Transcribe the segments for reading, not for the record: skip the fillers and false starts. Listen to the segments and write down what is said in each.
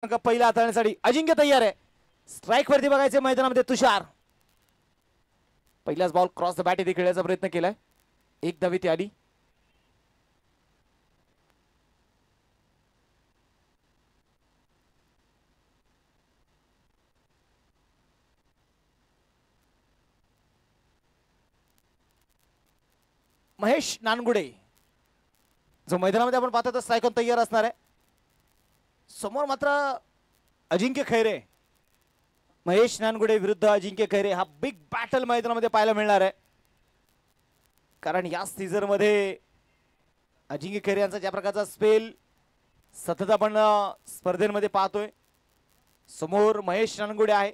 पहिला हाताळण्यासाठी अजिंक्य तयार आहे. स्ट्राइक वरती बघायचे मैदानामध्ये तुषार. पहिलाच बॉल क्रॉस द बॅट इथे खेळण्याचा प्रयत्न केलाय. एक धाव इथे आली. महेश नानगुडे जो मैदानामध्ये आपण पाहतो तर स्ट्राइक तयार असणार आहे. समोर मात्र अजिंक्य खैरे. महेश नानगुडे विरुद्ध अजिंक्य खैरे हा बिग बॅटल मैदानामध्ये पाहायला मिळणार आहे. कारण या सीझन मध्ये अजिंक्य खैरे यांचा ज्या प्रकारचा स्पेल सतत आपण स्पर्धेमध्ये पाहतोय. समोर महेश नानगुडे आहे.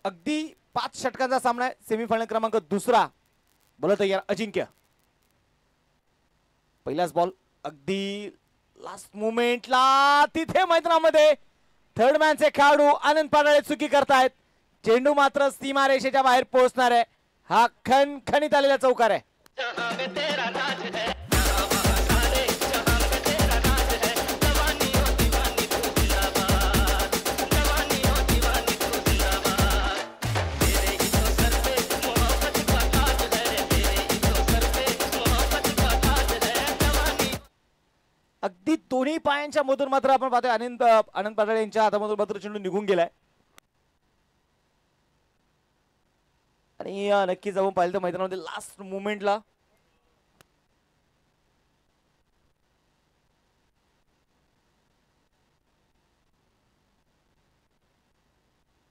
अगदी 5 षटकांचा सामना आहे. सेमीफायनल क्रमांक दुसरा. बोला तयार अजिंक्य. पहिलाच बॉल अगदी लास्ट मोमेंटला तिथे मैदानामध्ये थर्ड मॅनचे खेळाडू आनंद पाडाळे चुकी करतायत. चेंडू मात्र सीमारेषेच्या बाहेर पोहोचणार आहे. हा खणखणीत आलेला चौकार आहे. अगदी दोन्ही पायांच्या मधून मात्र आपण पाहतोय आनंद पाडाळे यांच्या हातामधून मात्र चेंडू निघून गेलाय. आणि नक्की जाऊन पाहिलं तर मैदानामध्ये लास्ट मोमेंटला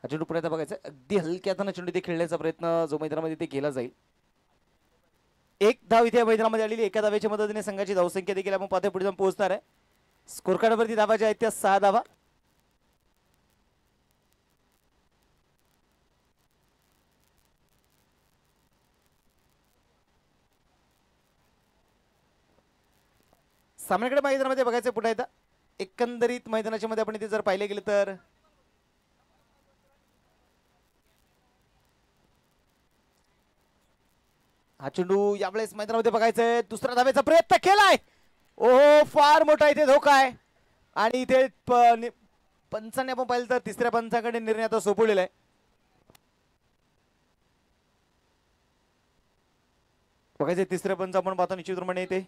हा चेंडू पुन्हा बघायचा. अगदी हलक्या हाताने चेंडू ते खेळण्याचा प्रयत्न जो मैदानामध्ये ते केला जाईल. एक धाव इथे मैदानामध्ये आलेली. एका धावेच्या मदतीने संघाची धावसंख्या देखील आपण पाहतोय पुढे जाऊन पोहोचणार आहे. स्कोर कार्ड वरती धावाच्या आहेत त्या 6 धावा. सामन्याकडे मैदानामध्ये बघायचं पुन्हा एकदा. एकंदरीत मैदानाच्या मध्ये आपण इथे जर पाहिले गेले तर हा चेंडू यावेळेस मैदानामध्ये बघायचंय. दुसरा धावेचा प्रयत्न केलाय. ओहो फार मोठा इथे धोका आहे. आणि इथे पंचाने आपण पाहिलं तर तिसऱ्या पंचाकडे निर्णय आता सोपवलेला आहे. बघायचे तिसऱ्या पंच आपण पाहतो निश्चितप्रमाणे इथे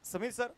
समीर सर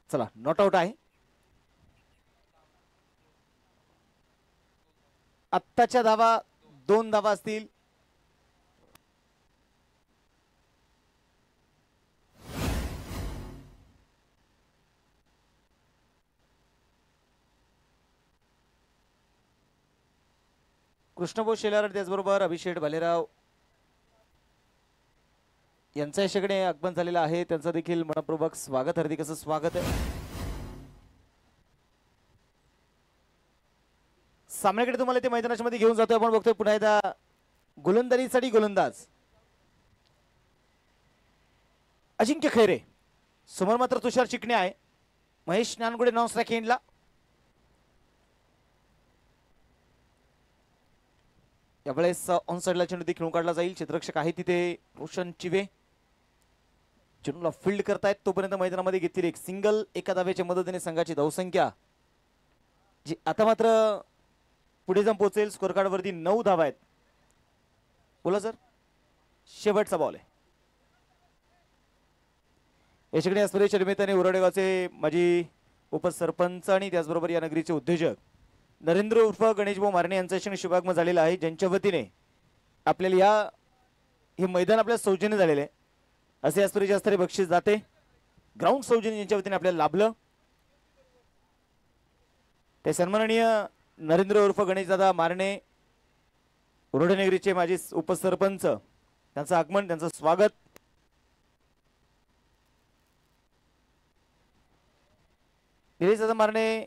चला नॉट आउट आहे. आत्ताच्या धावा 2 धावा असतील. कृष्णभाऊ शेलार त्याचबरोबर अभिषेक भालेराव यांच्या यशाकडे आगमन झालेलं आहे. त्यांचं देखील मनपूर्वक स्वागत, हार्दिक असं स्वागत आहे. सामन्याकडे तुम्हाला ते मैदानाच्या मध्ये घेऊन जातोय. आपण बघतोय पुन्हा एकदा गोलंदाजीसाठी गोलंदाज अजिंक्य खैरे, समोर मात्र तुषार चिकणे आहे. महेश नानगुडे नॉन स्ट्राइक एंडला. यावेळेस ऑन साइडला चेंडू खेळून काढला जाईल. क्षेत्ररक्षक आहे तिथे रोशन चिवे, चेंडूला फील्ड करतायत. तोपर्यंत मैदानामध्ये घेतली एक सिंगल. एका धावेच्या मदतीने संघाची धावसंख्या जी आता मात्र पुढे जाऊन पोहोचेल. स्कोर कार्ड वरती 9 धावा आहेत. बोला सर. शेवटचा बॉल आहे. याच्याकडे या स्पर्धेच्या निमित्ताने उरडेगावचे माजी उपसरपंच आणि त्याचबरोबर या नगरीचे उद्योजक नरेंद्र उर्फ गणेशभाऊ मारणे यांचा शुभागमन झालेला आहे, ज्यांच्या वतीने आपल्याला हे मैदान आपल्या सौजन्य झालेले आहे. असे या स्पर्धेच्या स्तरी बक्षीस जाते. ग्राउंड सौजन्य यांच्या वतीने आपल्याला लाभलं. ते सन्माननीय नरेंद्र उर्फ गणेशदादा मारणे उरोडे नगरीचे माजी उपसरपंच, त्यांचं आगमन, त्यांचं स्वागत. गणेशदादा मारणे,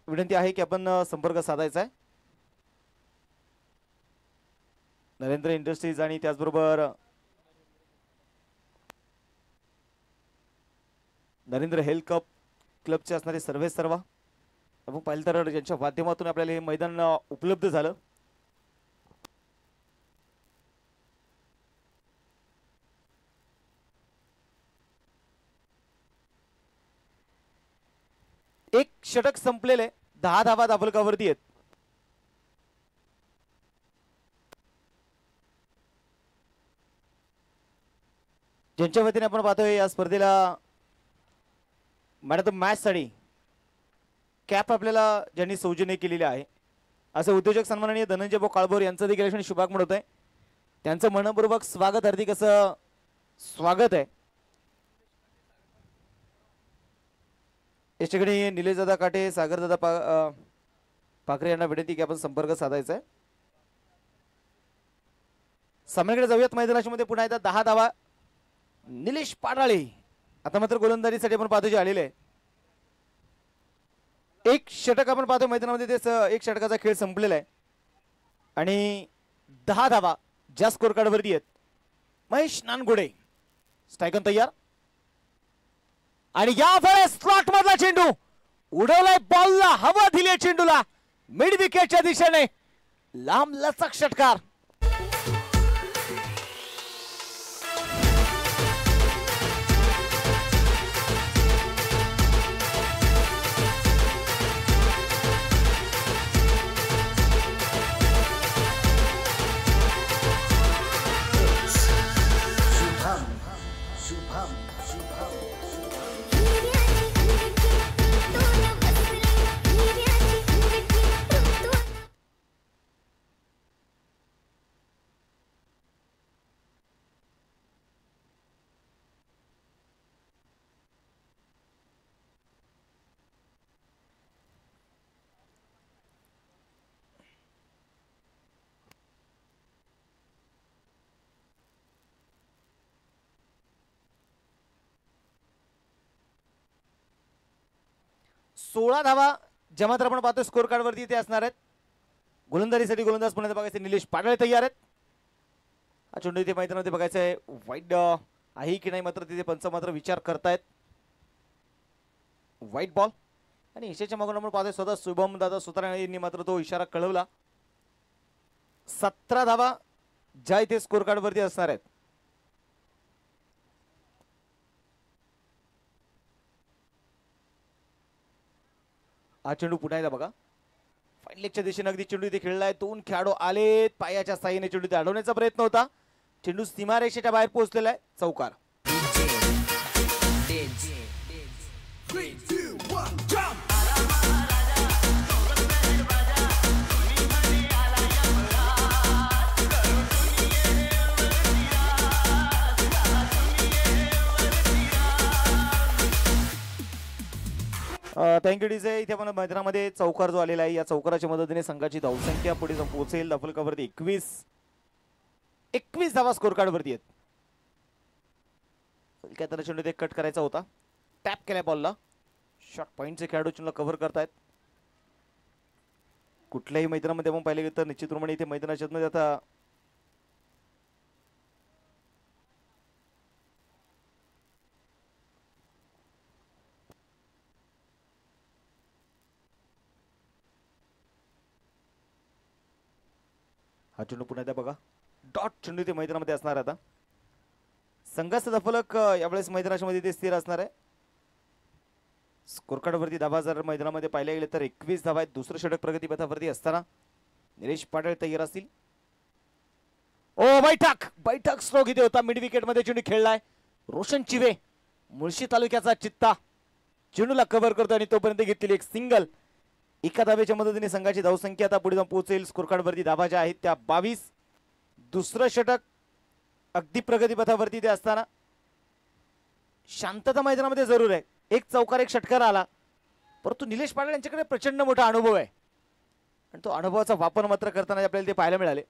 विनंती आहे की आपण संपर्क साधायचा आहे. नरेंद्र इंडस्ट्रीज आणि त्याचबरोबर नरेंद्र हेल्थ क्लबचे असणारे सर्व आपण पाहिलं तर यांच्या माध्यमातून आपल्याला हे मैदान उपलब्ध झालं. एक षटक संपलेले, 10 धावा दाबलकावरती आहेत. ज्यांच्या वतीने आपण पाहतोय या स्पर्धेला मॅन ऑफ द मॅच साठी कॅप आपल्याला ज्यांनी सौजन्य केलेले आहे असे उद्योजक सन्माननीय धनंजय भाऊ काळभोर यांचं देखील शुभागमन होत आहे. त्यांचं मनपूर्वक स्वागत, हार्दिक असं स्वागत आहे. याच्याकडे निलेशदादा काटे, सागरदादा पाखरे यांना विनंती की आपण संपर्क साधायचा आहे. सामन्याकडे जाऊयात. मैदानाच्या मध्ये पुन्हा एकदा 10 धावा. निलेश पाडाळे आता मात्र गोलंदाजीसाठी आपण पाहतो जे आलेले आहे. एक षटक आपण पाहतो मैदानामध्ये, तेच एक षटकाचा खेळ संपलेला आहे आणि 10 धावा ज्या स्कोर कार्ड वरती आहेत. महेश नानगुडे स्ट्रायकन तयार आणि या वेळेस स्लॉट मधला चेंडू उडवलाय. बॉलला हवा दिली चेंडूला मिड विकेटच्या दिशेने. लांब लचक षटकार. सोळा धावा ज्या मात्र आपण पाहतो स्कोर कार्ड वरती ते असणार आहेत. गोलंदाजीसाठी गोलंदाज पुन्हा बघायचे निलेश पाडाळे तयार आहेत. हा चेंडू इथे मैदानामध्ये बघायचा आहे वाईट आहे की नाही, मात्र तिथे पंच मात्र विचार करतायत. वाईट बॉल आणि यशाच्या मागून आपण पाहतोय स्वतः शुभम दादा सुतार यांनी मात्र तो इशारा कळवला. 17 धावा ज्या इथे स्कोर कार्ड वरती असणार आहेत. हा चेंडू पुन्हा एकदा बघा फाईन लेगच्या दिशेने अगदी चेंडू इथे खेळलाय. 2 खेळाडू आलेत. पायाच्या साहाय्याने चेंडू इथे अडवण्याचा प्रयत्न होता. चेंडू सीमारेषेच्या बाहेर पोहोचलेला आहे. चौकार. 3, 2, 1, jump! Thank you DJ. इथे आपण मैदानामध्ये चौकार जो आलेला आहे, या चौकाराच्या मदतीने संघाची धावसंख्या पुढे जाऊन पोहोचेल. धावफलकावरती 21 धावा स्कोर कार्ड वरती आहेत. काय त्याला चेंडू ते कट करायचा होता, टॅप केलाय बॉलला. शॉट पॉईंटचे खेळाडू चेंडूला कव्हर करतायत. कुठल्याही मैदानामध्ये आपण पाहिले तर निश्चितप्रमाणे इथे मैदानाच्या मध्ये आता हा चेंडू पुन्हा एकदा बघा, डॉट चेंडू ते मैदानामध्ये असणार. आता संघाचा धावफलक यावेळेस मैदानाच्या मध्ये ते स्थिर असणार आहे. स्कोर कार्डवरती धावा जर मैदानामध्ये पाहिले गेले तर 21 धावा आहेत. दुसरं षटक प्रगतीपथावरती असताना निलेश पाटील तयार असतील. ओ बैठक स्ट्रोक इथे होता. मिड विकेट मध्ये चेंडू खेळलाय. रोशन चिवे मुळशी तालुक्याचा चित्ता चेंडूला कव्हर करतो आणि तोपर्यंत घेतलेली एक सिंगल. एका धावेच्या मदतीने संघाची धावसंख्या आता पुढे जाऊन पोहोचेल. स्कोर कार्डवरती धावा ज्या आहेत त्या 22. दुसरं षटक अगदी प्रगतीपथावरती ते असताना शांतता मैदानामध्ये जरूर आहे. एक चौकार एक षटकार आला, परंतु निलेश पाटील यांच्याकडे प्रचंड मोठा अनुभव आहे आणि तो अनुभवाचा वापर मात्र करताना आपल्याला ते पाहायला मिळाले.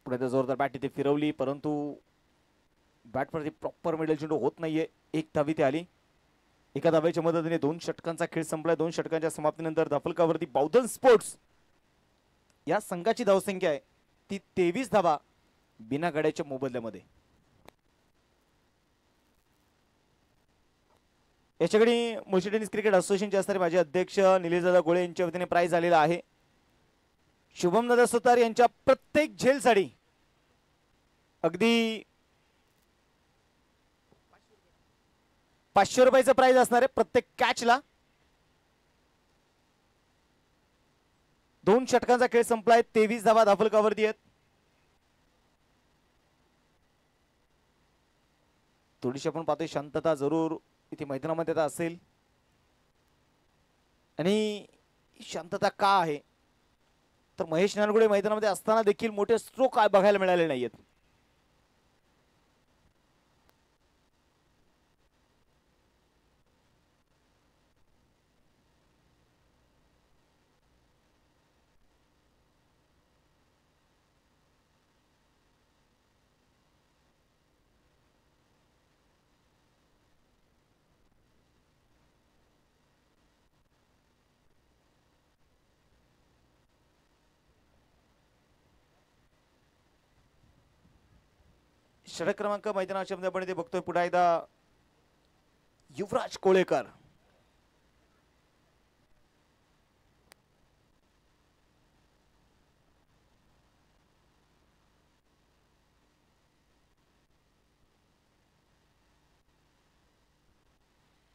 पुढे जोरदार बॅट इथे फिरवली, परंतु बॅटवरती प्रॉपर मिडल चेंडू होत नाहीये. एक धाव इथे आली. एका धावेच्या मदतीने 2 षटकांचा खेळ संपलाय. 2 षटकांच्या समाप्तीनंतर धावफलकावरती बावधन स्पोर्ट्स या संघाची धावसंख्या आहे ती 23 धावा बिना गड्याच्या मोबदल्यामध्ये. याच्याकडे मुळशी टेनिस क्रिकेट असोसिएशनचे असणारे माजी अध्यक्ष निलेशदादा गोळे यांच्या वतीने प्राइज आलेला आहे. शुभमदादा सुतार यांच्या प्रत्येक झेलसाठी अगदी 500 रुपयाचं प्राइज असणार आहे प्रत्येक कॅचला. 2 षटकांचा खेळ संपलाय. 23 धावा धावफलकावरती आहेत. थोडीशी आपण पाहतोय शांतता जरूर इथे मैदानामध्ये आता असेल. आणि शांतता का आहे तर महेश नानगुडे मैदानामध्ये असताना देखील मोठे स्ट्रोक काय बघायला मिळाले नाहीयेत. षटक क्रमांक मैदानाच्या मध्ये आपण इथे बघतोय पुन्हा एकदा युवराज कोळेकर.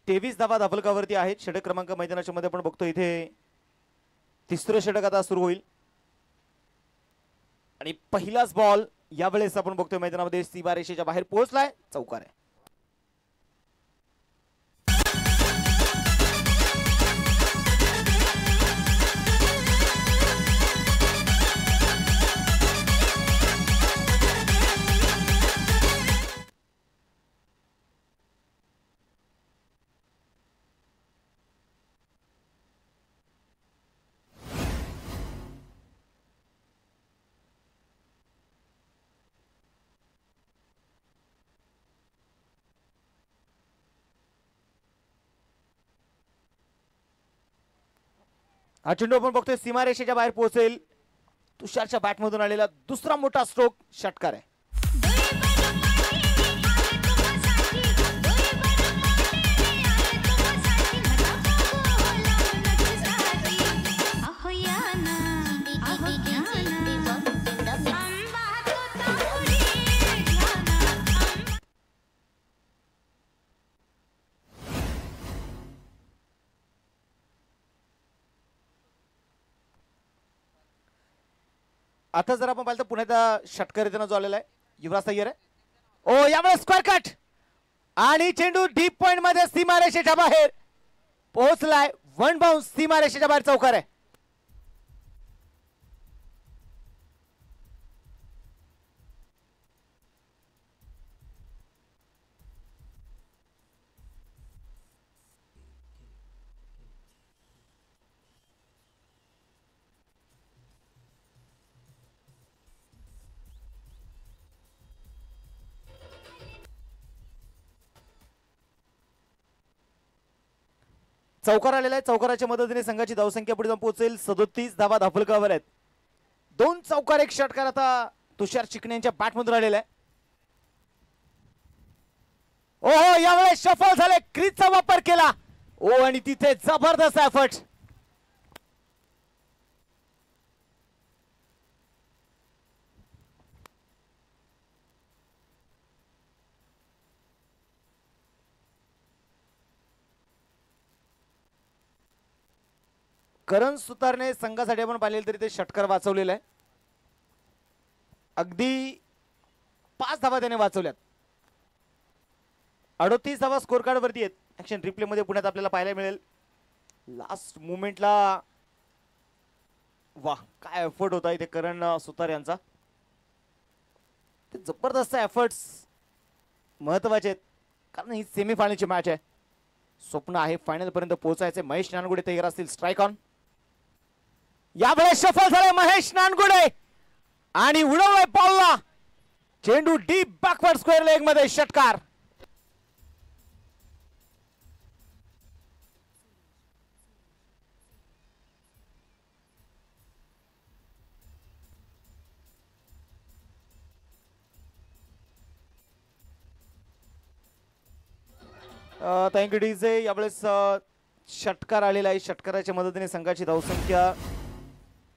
तेवीस धावा धावफलकावरती आहेत. षटक क्रमांक मैदानाच्या मध्ये आपण बघतोय इथे तिसरं षटक आता सुरू होईल आणि पहिलाच बॉल यावेळेस आपण बघतोय मैदानामध्ये सीमारेषेच्या बाहेर पोहोचलाय. चौकार आहे. हा चेंडू आपण बघतोय सीमारेषेच्या बाहेर पोहोचेल. तुषारच्या बॅटमधून आलेला दुसरा मोठा स्ट्रोक षटकार आहे. आता जर आपण पाहिलं तर पुण्याचा षटकार येताना जो आलेला आहे युवराज तय्यर आहे. ओ यामुळे स्क्वेअर कट आणि चेंडू डीप पॉइंट मध्ये सीमारेषेच्या बाहेर पोहोचलाय. वन बाउन्स सीमारेषेच्या बाहेर चौकार आहे. चौकार आलेला आहे. चौकाराच्या मदतीने संघाची धावसंख्या पुढे जाऊन पोहोचेल 37 धावा धाफलकावर आहेत. 2 चौकार 1 षटकार आता तुषार चिकणे यांच्या बॅटमधून आलेला आहे. ओहो यावेळेस सफल झाले. क्रीजचा वापर केला. ओ आणि तिथे जबरदस्त एफर्ट. करण सुतारने संघासाठी आपण पाहिलेलं तरी ते षटकार वाचवलेलं आहे. अगदी 5 धावा त्याने वाचवल्यात. 38 धावा स्कोर कार्ड वरती आहेत. ऍक्शन रिप्ले मध्ये पुण्यात आपल्याला पाहायला मिळेल. लास्ट मुवमेंटला वाह काय एफर्ट होता इथे करण सुतार यांचा. ते जबरदस्त एफर्ट्स महत्वाचे आहेत कारण ही सेमीफायनलची मॅच आहे. स्वप्न आहे फायनल पर्यंत पोहोचायचे. महेश नानगुडे तयार असतील. Strike on. यावेळेस सफल झाले महेश नानगुडे आणि उडवलाय बॉलला. चेंडू डीप बॅकवर्ड स्क्वेअर लेग मध्ये षटकार. Thank you DJ. यावेळेस षटकार आलेला आहे. षटकाराच्या मदतीने संघाची धावसंख्या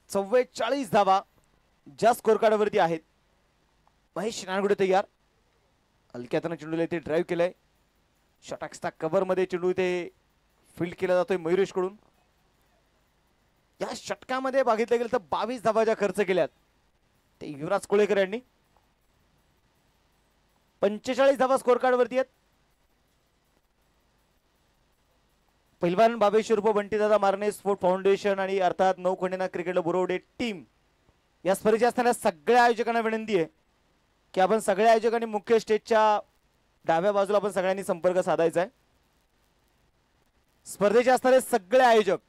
44 धावा ज्या स्कोर कार्डवरती आहेत. महेश नानगुडे तयार. हलक्यातनं चेंडूला इथे ड्राईव्ह केलंय. षटकाचा कव्हर मध्ये चेंडू इथे फील्ड केला जातोय मयुरेश कडून. या षटकामध्ये बघितलं गेलं तर 22 धावा ज्या खर्च केल्यात ते युवराज कोळेकर यांनी. 45 धावा स्कोर कार्डवरती आहेत. पहिलवान बाबेश्वर उर्फ बंटीदादा मारणे स्पोर्ट फाउंडेशन आणि अर्थात नौखंडेना क्रिकेट बोरवडे टीम या स्पर्धेच्या असणाऱ्या सगळ्या आयोजकांना विनंती आहे की आपण सगळ्या आयोजकांनी मुख्य स्टेजच्या डाव्या बाजूला आपण सगळ्यांनी संपर्क साधायचा आहे. स्पर्धेचे असणारे सगळे आयोजक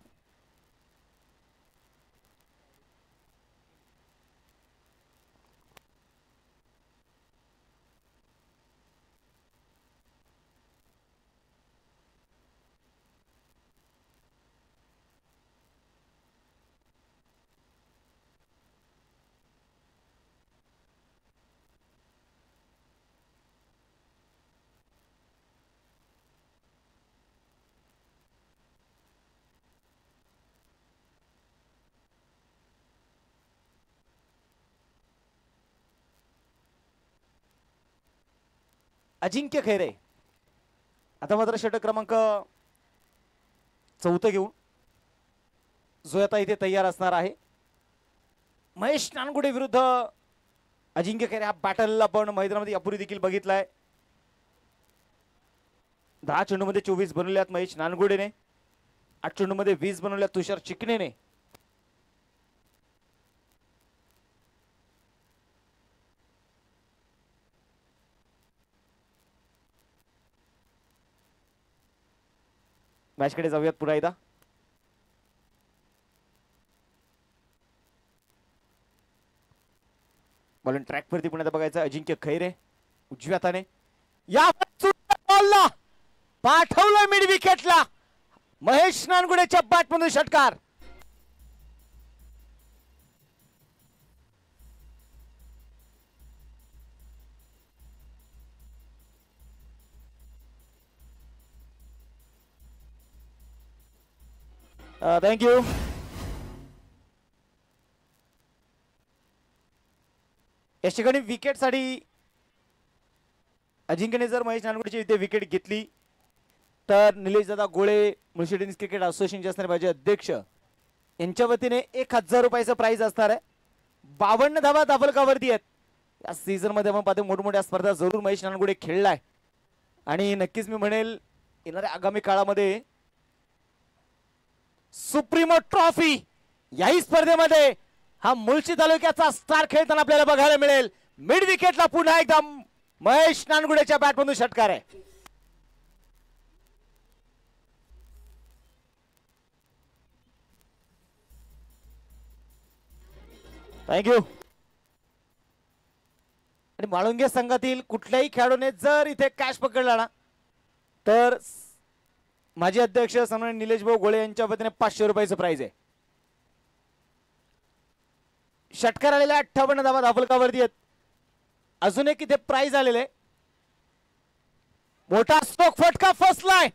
अजिंक्य खैरे आता मात्र षटक क्रमांक 4 घेऊन जो आता इथे तयार असणार आहे. महेश नानगुडे विरुद्ध अजिंक्य खैरे. हा बॅटल आपण मैदानामध्ये यापूर्वी देखील बघितलाय. 10 चेंडूमध्ये 24 बनवल्यात महेश नानगुडेने. 8 चेंडूमध्ये 20 बनवल्यात तुषार चिकणेने. मॅचकडे जाऊयात पुन्हा एकदा. बॉलिंग ट्रॅक वरती पुण्यात बघायचं अजिंक्य खैरे उजव्या हाताने. या बॉलला पाठवलं मिड विकेटला. महेश नानगुडेच्या बॅटमधून षटकार. थँक्यू. या ठिकाणी विकेट साठी अजिंक्यने जर महेश नानगुडेची इथे विकेट घेतली तर निलेश दादा गोळे मुळशी टेनिस क्रिकेट असोसिएशनचे असणारे माझे अध्यक्ष यांच्या वतीने 1000 रुपयाचं प्राइज असणार आहे. 52 धावा धावलकावरती आहेत. या सीझन मध्ये आपण पाहतो मोठमोठ्या स्पर्धा जरूर महेश नानगुडे खेळलाय आणि नक्कीच मी म्हणेल येणाऱ्या आगामी काळामध्ये सुप्रीमो ट्रॉफी याही स्पर्धेमध्ये हा मुळशी तालुक्याचा स्टार खेळताना आपल्याला बघायला मिळेल. मिड विकेटला पुन्हा एकदा महेश नानगुडेच्या बॅटमधून षटकार आहे. थँक्यू. आणि म्हाळुंगे संघातील कुठल्याही खेळाडूने जर इथे कॅच पकडला ना तर माजी अध्यक्ष सन्माननीय निलेश भाऊ गोळे यांच्या वतीने 500 रुपयाचं प्राइज आहे. षटकार आलेल्या 58 धावा धावलकावरती आहेत. अजून एक इथे प्राइज आलेले. मोठा स्ट्रोक फटका फसलाय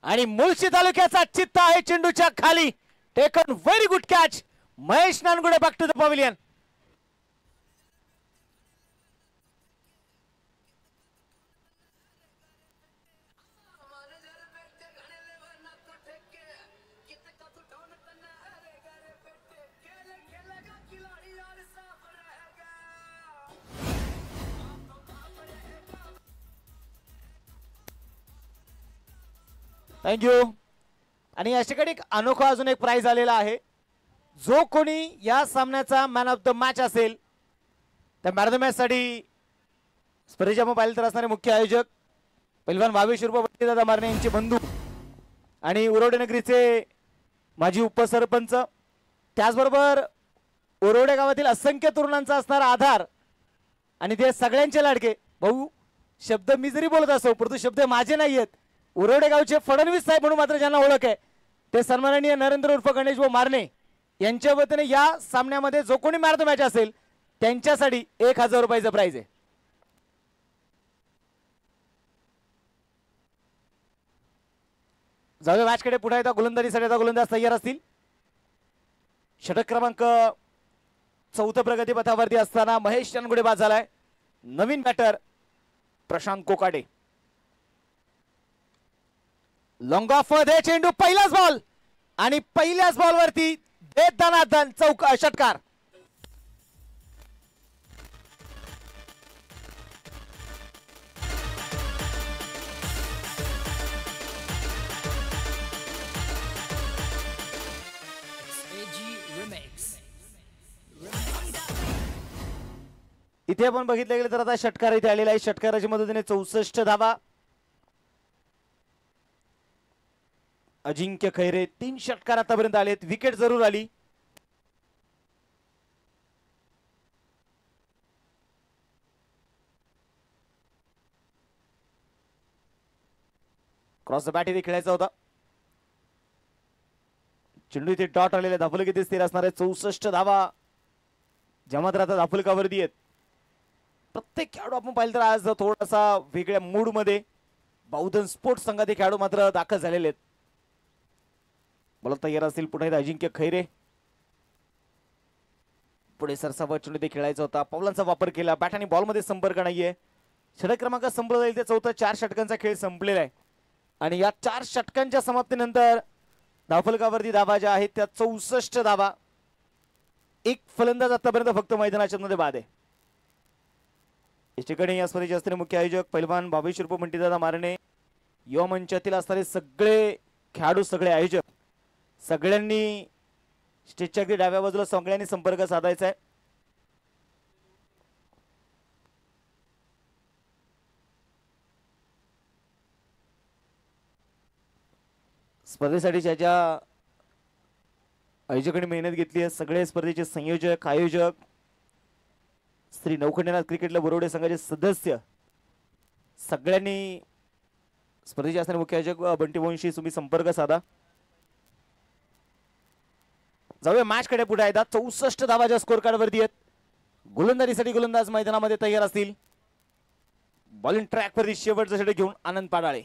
आणि मुळशी तालुक्याचा चित्त आहे चेंडूच्या खाली. Taken very good catch. Mahesh Nangude back to the pavilion. Thank you. आणि या ठिकाणी एक अनोखा अजून एक प्राइज आलेला आहे. जो कोणी या सामन्याचा मॅन ऑफ द मॅच असेल त्या मॅन ऑफ द मॅच साठी स्पर्धेच्या आपण पाहिलं तर असणारे मुख्य आयोजक पैलवान भावेश उर्फ दादा मारणे यांचे बंधू आणि उरवडे नगरीचे माजी उपसरपंच, त्याचबरोबर उरवडे गावातील असंख्य तरुणांचा असणारा आधार आणि ते सगळ्यांचे लाडके भाऊ. शब्द मी जरी बोलत असो परंतु शब्द माझे नाही आहेत. उरवडे गावचे फडणवीस साहेब म्हणून मात्र ज्यांना ओळख आहे ते सन्माननीय नरेंद्र उर्फ गणेश भाऊ मारणे यांच्या वतीने या सामन्यामध्ये जो कोणी मॅन ऑफ द मॅच असेल त्यांच्यासाठी 1000 रुपयाचं प्राइज आहे. जाऊया मॅच कडे. पुन्हा एकदा गोलंदाजीसाठी आता गोलंदाज तयार असतील. षटक क्रमांक 4 प्रगतीपथावरती असताना महेश नानगुडे बाद झालाय. नवीन batter Prashant Kokade. Long of मध्ये चेंडू पहिलाच बॉल आणि पहिल्याच बॉलवरती देत दनादन षटकार. इथे आपण बघितलं गेलं तर आता षटकार इथे आलेला आहे. षटकाराच्या मदतीने 64 धावा. अजिंक्य खैरे 3 षटकार आतापर्यंत आलेत. विकेट जरूर आली. क्रॉस द बॅट इथे खेळायचा होता. चेंडू इथे डॉट आलेले. धाफुल किती स्थिर असणार आहे. 64 धावा ज्या मात्र आता धाफुलकावरती आहेत. प्रत्येक खेळाडू आपण पाहिलं तर आज थोडासा वेगळ्या मूड मध्ये बहुधन स्पोर्ट्स संघातील खेळाडू मात्र दाखल झालेले आहेत. बोलत तयार असतील पुन्हा एकदा अजिंक्य खैरे. पुढे सरसावत चेंडू ते खेळायचा होता. पावलांचा वापर केला. बॅट आणि बॉल मध्ये संपर्क नाहीये. षटक क्रमांक संपला जाईल ते 4 षटकांचा खेळ संपलेला आहे आणि या 4 षटकांच्या समाप्तीनंतर धावफलकावरती धावा ज्या आहेत त्या 64 धावा. एक फलंदाज आतापर्यंत फक्त मैदानाच्या मध्ये बाद आहे. या ठिकाणी या स्पर्धेचे असणारे मुख्य आयोजक पैलवान भावेश उर्फ दादा मारणे, युवा मंचातील असणारे सगळे खेळाडू, सगळे आयोजक, सगळ्यांनी स्टेजच्या अगदी डाव्या बाजूला सगळ्यांनी संपर्क साधायचा आहे. स्पर्धेसाठी ज्या आयोजकांनी मेहनत घेतली आहे सगळे स्पर्धेचे संयोजक, आयोजक, श्री नौखंडेनाथ क्रिकेट क्लब बोरवडे संघाचे सदस्य, सगळ्यांनी स्पर्धेचे असणारे मुख्य आयोजक बंटी वंशी तुम्ही संपर्क साधा. जाऊया मॅच कडे. पुढे आहेत 64 धावाच्या स्कोर कार्ड वरती आहेत. गोलंदाजीसाठी गोलंदाज मैदानामध्ये तयार असतील. बॉलिंग ट्रॅक वरती शेवटचा षटक घेऊन आनंद पाडाळे.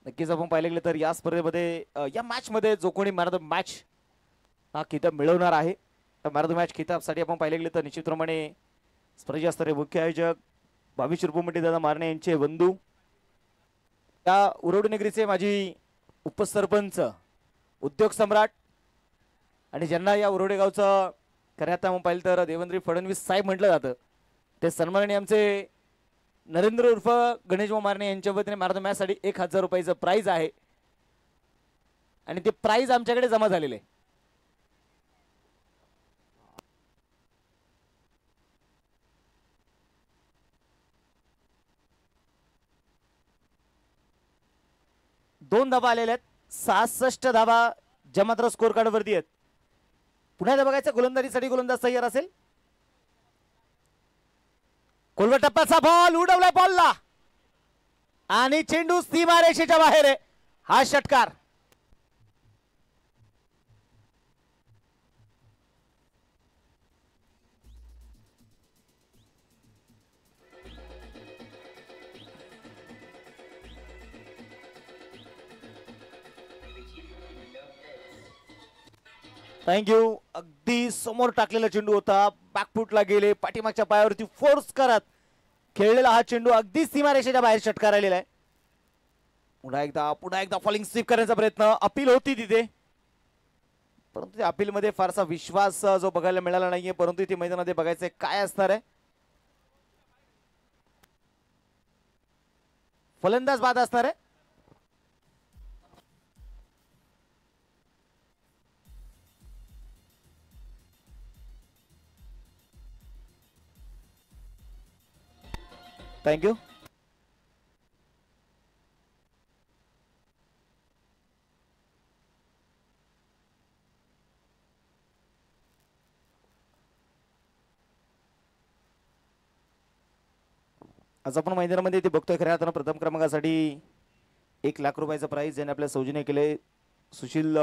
नक्कीच आपण पाहिले गेले तर या स्पर्धेमध्ये या मॅच मध्ये जो कोणी मॅन ऑफ द मॅच हा किताब मिळवणार आहे, मॅन ऑफ द मॅच किताबसाठी आपण पाहिले गेले तर निश्चितप्रमाणे स्पर्धा स्तरीय मुख्य आयोजक भाविश रुपमटी दादा मारणे यांचे बंधू, त्या उरवडी नगरीचे माजी उपसरपंच, उद्योग सम्राट आणि ज्यांना या उरवडे गावचं खऱ्या अर्थानं पाहिलं तर देवेंद्र फडणवीस साहेब म्हटलं जातं, ते सन्माननीय आमचे नरेंद्र उर्फ गणेश मारणे यांच्या वतीने मॅरेथॉन मॅचसाठी 1000 रुपयाचं प्राइज आहे आणि ते प्राइज आमच्याकडे जमा झालेले आहे. दोन धाबा आलेले आहेत, 66 धाबा ज्या मात्र स्कोर कार्ड वरती आहेत. पुन्हा एकदा बघायचं गोलंदाजीसाठी गोलंदाज तयार असेल. खोलवर टप्प्याचा बॉल उडवलाय बॉलला आणि चेंडू सीमारेषेच्या बाहेर आहे. हा षटकार थँक्यू. अगदी समोर टाकलेला चेंडू होता, बॅकफुटला गेले, पाठीमागच्या पायावरती फोर्स करत खेळलेला हा चेंडू अगदी सीमारेषेच्या बाहेर षटकार आलेला आहे. पुन्हा एकदा फॉलिंग स्वीप करण्याचा प्रयत्न, अपील होती तिथे, परंतु त्या अपील मध्ये फारसा विश्वास जो बघायला मिळाला नाहीये. परंतु इथे मैदानामध्ये बघायचं काय असणार आहे. फलंदाज बाद असणार आहे. थँक्यू. आज आपण मैदानामध्ये ते बघतोय खऱ्या अर्थानं प्रथम क्रमांकासाठी 1,00,000 रुपयाचं प्राइज ज्याने आपल्या सौजन्य केले सुशील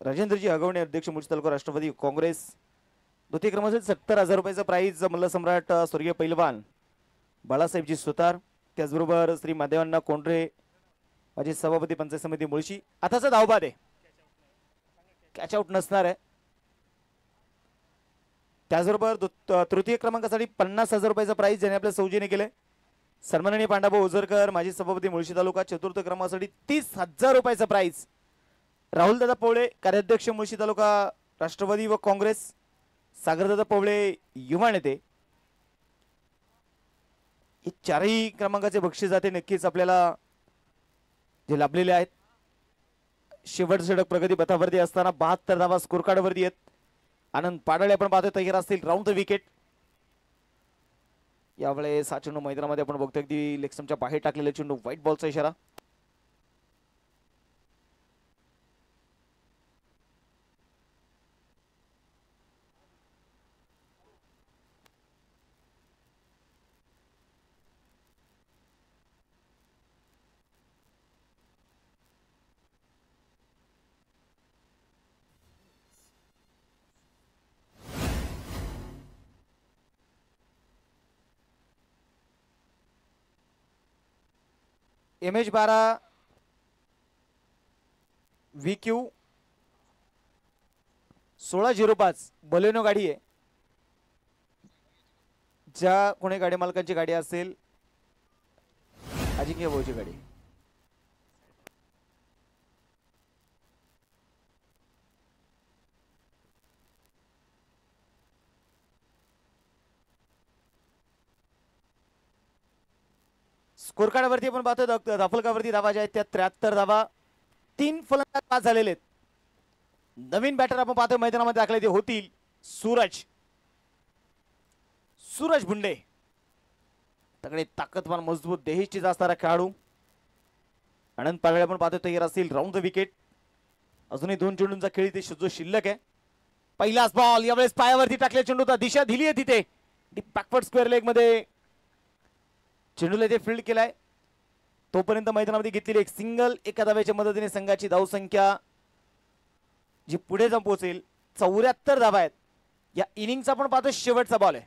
राजेंद्रजी हगवणे, अध्यक्ष मुळशी तालुका राष्ट्रवादी काँग्रेस. द्वितीय क्रमांकासाठी 70,000 रुपयाचं प्राइज मल्ल सम्राट स्वर्गीय पैलवान बाळासाहेबजी सुतार, त्याचबरोबर श्री मादेवांना कोंढरे माझे सभापती पंचायत समिती मुळशी. आताचा धावबाद आहे, कॅच आउट नसणार आहे. त्याचबरोबर तृतीय क्रमांकासाठी 50,000 रुपयाचं प्राइज ज्याने आपल्या सौजन्य केले सन्माननीय पांडाभाऊ ओझरकर माजी सभापती मुळशी तालुका. चतुर्थ क्रमांकासाठी 30,000 रुपयाचं प्राइज राहुलदादा पवळे कार्याध्यक्ष मुळशी तालुका राष्ट्रवादी व काँग्रेस, सागरदादा पवळे युवा नेते. हे चारही क्रमांकाचे बक्षीस जाते नक्कीच आपल्याला जे लाभलेले आहेत. शेवट षटक प्रगती पथावरती असताना 72 धावा स्कोर कार्ड वरती आहेत. आनंद पाडळे आपण पाहतोय तयार असतील राऊंड द विकेट. यावेळेस हा चेंडू मैदानामध्ये आपण बघतोय अगदी लेगस्टम्पच्या बाहेर टाकलेला चेंडू, व्हाईट बॉलचा इशारा. MH12 VQ 1605 बलेनो गाडी आहे. ज्या कोणी गाडी मालकांची गाडी असेल अजिंक्य भाऊची गाडी. स्कोर कार्डावरती आपण पाहतोय धाफलकावरती धावा ज्या आहेत त्या 73 धावा. 3 फलंदाज बाद झालेले आहेत. नवीन बॅटर आपण पाहतोय मैदानामध्ये दाखले ते होतील सूरज भुंडे. तगडे ताकदवान मजबूत देहीची असणारा खेळाडू. आनंद पाडळे आपण पाहतोय तयार असतील राऊंड द विकेट. अजूनही 2 चेंडूंचा खेळ इथे जो शिल्लक आहे. पहिलाच बॉल यावेळेस पायावरती टाकले चेंडूचा दिशा दिली आहे तिथे बॅकवर्ड स्क्वेअर लेग मध्ये चेंडूला इथे फील्ड केलाय. तोपर्यंत मैदानामध्ये घेतलेली एक सिंगल एका धाव्याच्या मदतीने संघाची धावसंख्या जी पुढे जाऊन पोहोचेल 74 धावा आहेत. या इनिंगचा आपण पाहतो शेवटचा बॉल आहे.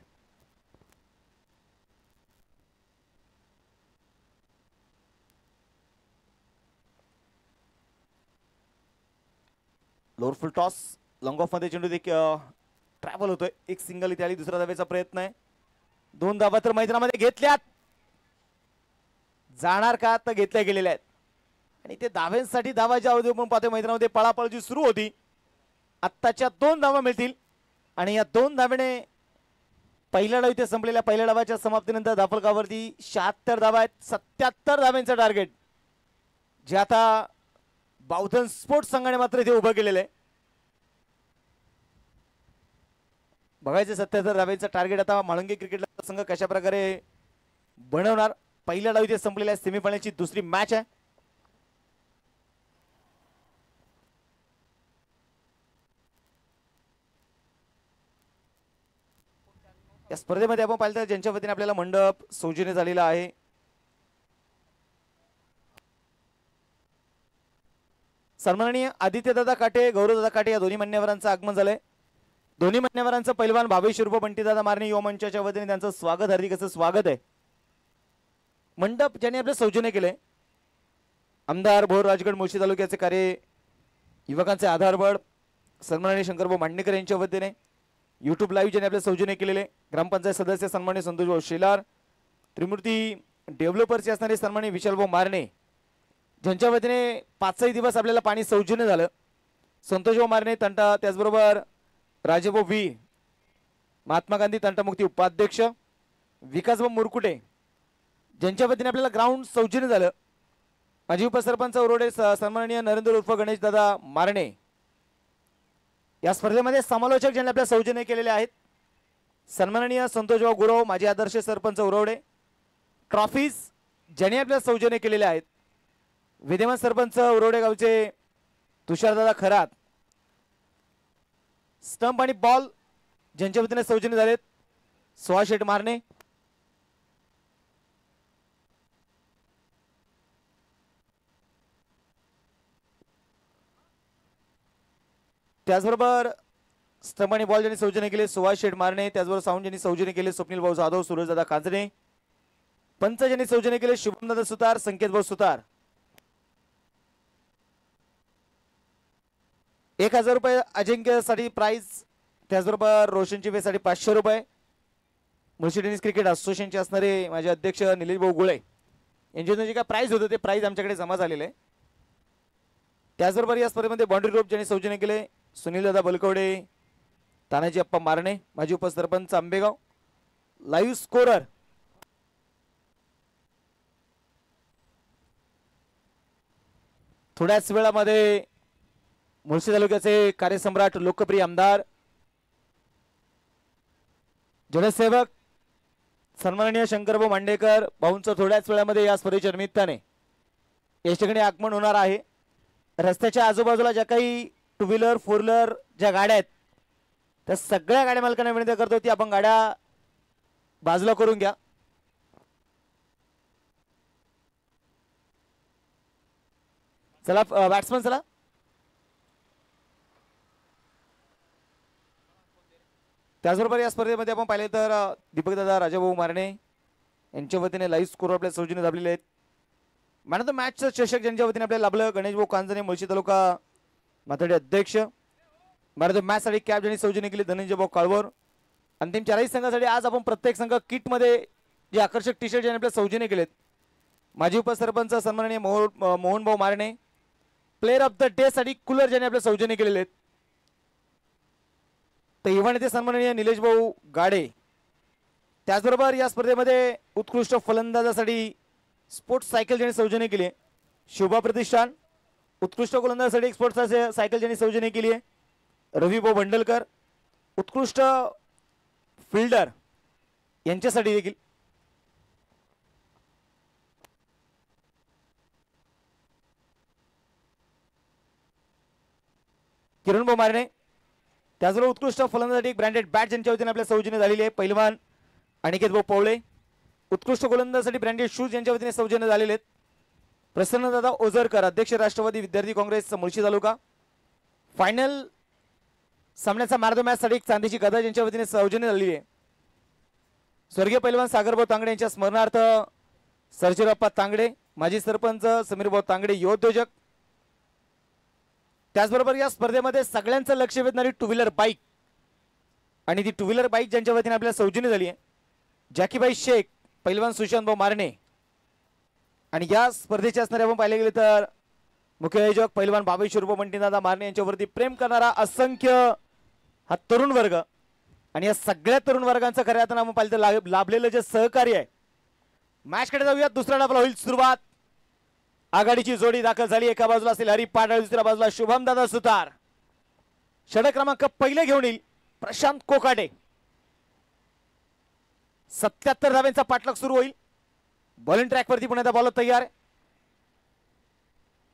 Lower full toss long of मध्ये चेंडू ट्रॅव्हल होतोय. एक सिंगल इथे आली, दुसऱ्या धावेचा प्रयत्न आहे. 2 धावा तर मैदानामध्ये घेतल्यात. जाणार का तर घेतल्या गेलेल्या आहेत. आणि ते धाव्यांसाठी धावा ज्या होती आपण पाहतोय मैदानामध्ये पळापळ जी सुरू होती. आत्ताच्या 2 धावा मिळतील आणि या 2 धावेने पहिल्या डाव इथे संपलेल्या पहिल्या डावाच्या समाप्तीनंतर धाफलकावरती 76 धावा आहेत. 77 धाव्यांचं टार्गेट जे आता बावधन स्पोर्ट्स संघाने मात्र इथे उभं केलेलं आहे. बघायचं 77 धाव्यांचं टार्गेट आता म्हाळुंगे क्रिकेट संघ कशा प्रकारे बनवणार. पहिल्या डाव इथे संपलेल्या सेमीफायनलची दुसरी मॅच आहे. या स्पर्धेमध्ये आपण पाहिलं तर ज्यांच्या वतीने आपल्याला मंडप सौजन्य झालेला आहे. सन्माननीय आदित्यदादा काटे, गौरवदादा काटे या दोन्ही मान्यवरांचं आगमन झालंय. दोन्ही मान्यवरांचं पैलवान भावेश उर्फ बंटीदादा मारणे युवा मंचाच्या वतीने त्यांचं स्वागत, हार्दिक असं स्वागत आहे. मंडप ज्यांनी आपलं सौजन्य केलंय आमदार भोर राजगड मुळशी तालुक्याचे कार्य युवकांचे आधारबळ सन्माननीय शंकरभाऊ मांडणेकर यांच्या वतीने यूट्यूब लाईव्ह ज्यांनी आपले सौजन्य केलेले ग्रामपंचायत सदस्य सन्माननीय संतोषभाऊ शेलार, त्रिमूर्ती डेव्हलपर्सचे असणारे सन्माननीय विशालभाऊ मारणे ज्यांच्या वतीने 5ही दिवस आपल्याला पाणी सौजन्य झालं. संतोषभाऊ मारणे तंटा, त्याचबरोबर राजेभाऊ व्ही महात्मा गांधी तंटामुक्ती उपाध्यक्ष, विकासभाऊ मुरकुटे ज्यांच्या वतीने आपल्याला ग्राउंड सौजन्य झालं. माजी उपसरपंच उरोडे सन्माननीय नरेंद्र उर्फ गणेश दादा मारणे या स्पर्धेमध्ये समालोचक ज्यांनी आपल्या सौजन्य केलेले आहेत सन्माननीय संतोषभाऊ गुरव माजी आदर्श सरपंच उरोडे. ट्रॉफीज ज्यांनी आपल्या सौजन्य केलेले आहेत विद्यमान सरपंच उरोडे गावचे तुषारदादा खरात. स्टंप आणि बॉल ज्यांच्या वतीने सौजन्य झालेत सुहास शेठ मारणे. त्याचबरोबर स्टंप आणि बॉल ज्यांनी सौजन्य केले सुहास शेठ मारणे. त्याचबरोबर साऊंड ज्यांनी सौजन्य केले स्वप्नील भाऊ जाधव, सूरजदादा कांजणे. पंच ज्यांनी सौजन्य केले शुभमदादा सुतार, संकेत भाऊ सुतार. 1000 रुपये अजिंक्यसाठी प्राइज. त्याचबरोबर रोशन चिवेसाठी 500 रुपये. मुळशी टेनिस क्रिकेट असोसिएशनचे असणारे माझे अध्यक्ष निलेश भाऊ गुळे यांच्यातून जे काय प्राइज होतं ते प्राइज आमच्याकडे जमा झालेले आहे. त्याचबरोबर या स्पर्धेमध्ये बाउंड्री रोप ज्यांनी सौजन्य केले सुनील दादा बलकवडे, तानाजी अप्पा मारणे माजी उपसरपंच आंबेगाव. लाईव्ह स्कोरर थोड्याच वेळामध्ये मुळशी तालुक्याचे कार्यसम्राट लोकप्रिय आमदार जनसेवक सन्माननीय शंकरभाऊ मांडेकर भाऊंचं थोड्याच वेळामध्ये या स्पर्धेच्या निमित्ताने या ठिकाणी आगमन होणार आहे. रस्त्याच्या आजूबाजूला ज्या काही 2 व्हीलर 4 व्हीलर ज्या गाड्या आहेत त्या सगळ्या गाड्या मालकांना विनंती करतो की आपण गाड्या बाजूला करून घ्या. चला बॅट्समन चला. त्याचबरोबर या स्पर्धेमध्ये आपण पाहिले तर दीपकदादा राजाभाऊ मारणे यांच्या वतीने लाईव्ह स्कोर आपल्या सौजन्य दाबलेले आहेत. मॅन ऑफ द मॅचचं चषक ज्यांच्या वतीने आपल्याला लाभलं गणेशभाऊ कांजणे मुळशी तालुका माथाडी अध्यक्ष. मॅन ऑफ द मॅचसाठी कॅप ज्यांनी सौजन्य केली धनंजय भाऊ काळवर. अंतिम 4ही संघासाठी आज आपण प्रत्येक संघ किटमध्ये जे आकर्षक टी शर्ट ज्यांनी आपल्या सौजन्य केलेत माजी उपसरपंच सन्माननीय मोहनभाऊ मारणे. प्लेअर ऑफ द डे साठी कूलर ज्यांनी आपल्या सौजन्य केलेले आहेत तर इव्हान येथे सन्माननीय निलेश भाऊ गाडे. त्याचबरोबर या स्पर्धेमध्ये उत्कृष्ट फलंदाजासाठी स्पोर्ट्स सायकल ज्यांनी सौजन्य केली आहे शोभा प्रतिष्ठान. उत्कृष्ट गोलंदाजासाठी एक स्पोर्ट्स सायकल ज्यांनी सौजन्य केली आहे रविभाऊ भंडलकर. उत्कृष्ट फिल्डर यांच्यासाठी देखील किरण भाऊ मारणे. त्याचबरोबर उत्कृष्ट फलंदाजासाठी एक ब्रँडेड बॅट ज्यांच्या वतीने आपल्या सौजन्य झालेली आहे पहिलवान अनिकेत भाऊ पवळे. उत्कृष्ट गोलंदाजासाठी ब्रँडेड शूज यांच्या वतीने सौजन्य झालेले आहेत प्रसन्नदादा ओझरकर अध्यक्ष राष्ट्रवादी विद्यार्थी काँग्रेस मुळशी तालुका. फायनल सामन्याचा मॅन ऑफ द मॅच साठी एक चांदीची गदा ज्यांच्या वतीने सौजन्य झालेली आहे स्वर्गीय पैलवान सागरभाऊ तांगडे यांच्या स्मरणार्थ सर्जेराप्पा तांगडे माजी सरपंच समीरभाऊ तांगडे युवोद्योजक. त्याचबरोबर या स्पर्धेमध्ये सगळ्यांचं लक्ष वेधणारी 2 व्हीलर बाईक आणि ती 2 व्हीलर बाईक ज्यांच्या वतीने आपल्याला सौजन्य झाली आहे जॅकीबाई शेख, पैलवान सुशांत भाऊ मारणे. आणि या स्पर्धेचे असणारे आपण पाहिले गेले तर मुख्य आयोजक पैलवान बाबेश्वर मंटीदादा मारणे यांच्यावरती प्रेम करणारा असंख्य हा तरुण वर्ग. आणि या सगळ्या तरुण वर्गांचं खऱ्या अर्थानं आपण पाहिलं तर लाभलेलं जे सहकार्य आहे. मॅचकडे जाऊयात. दुसरा डावाला होईल सुरुवात. आघाडीची जोडी दाखल झाली. एका बाजूला असेल हरी पाडाळ, दुसऱ्या बाजूला शुभम दादा सुतार. षटक क्रमांक पहिले घेऊन येईल प्रशांत कोकाटे. 77 धाव्यांचा पाठलाग सुरू होईल. बॉलिंग ट्रॅक वरती पुण्याचा बॉलर तयार.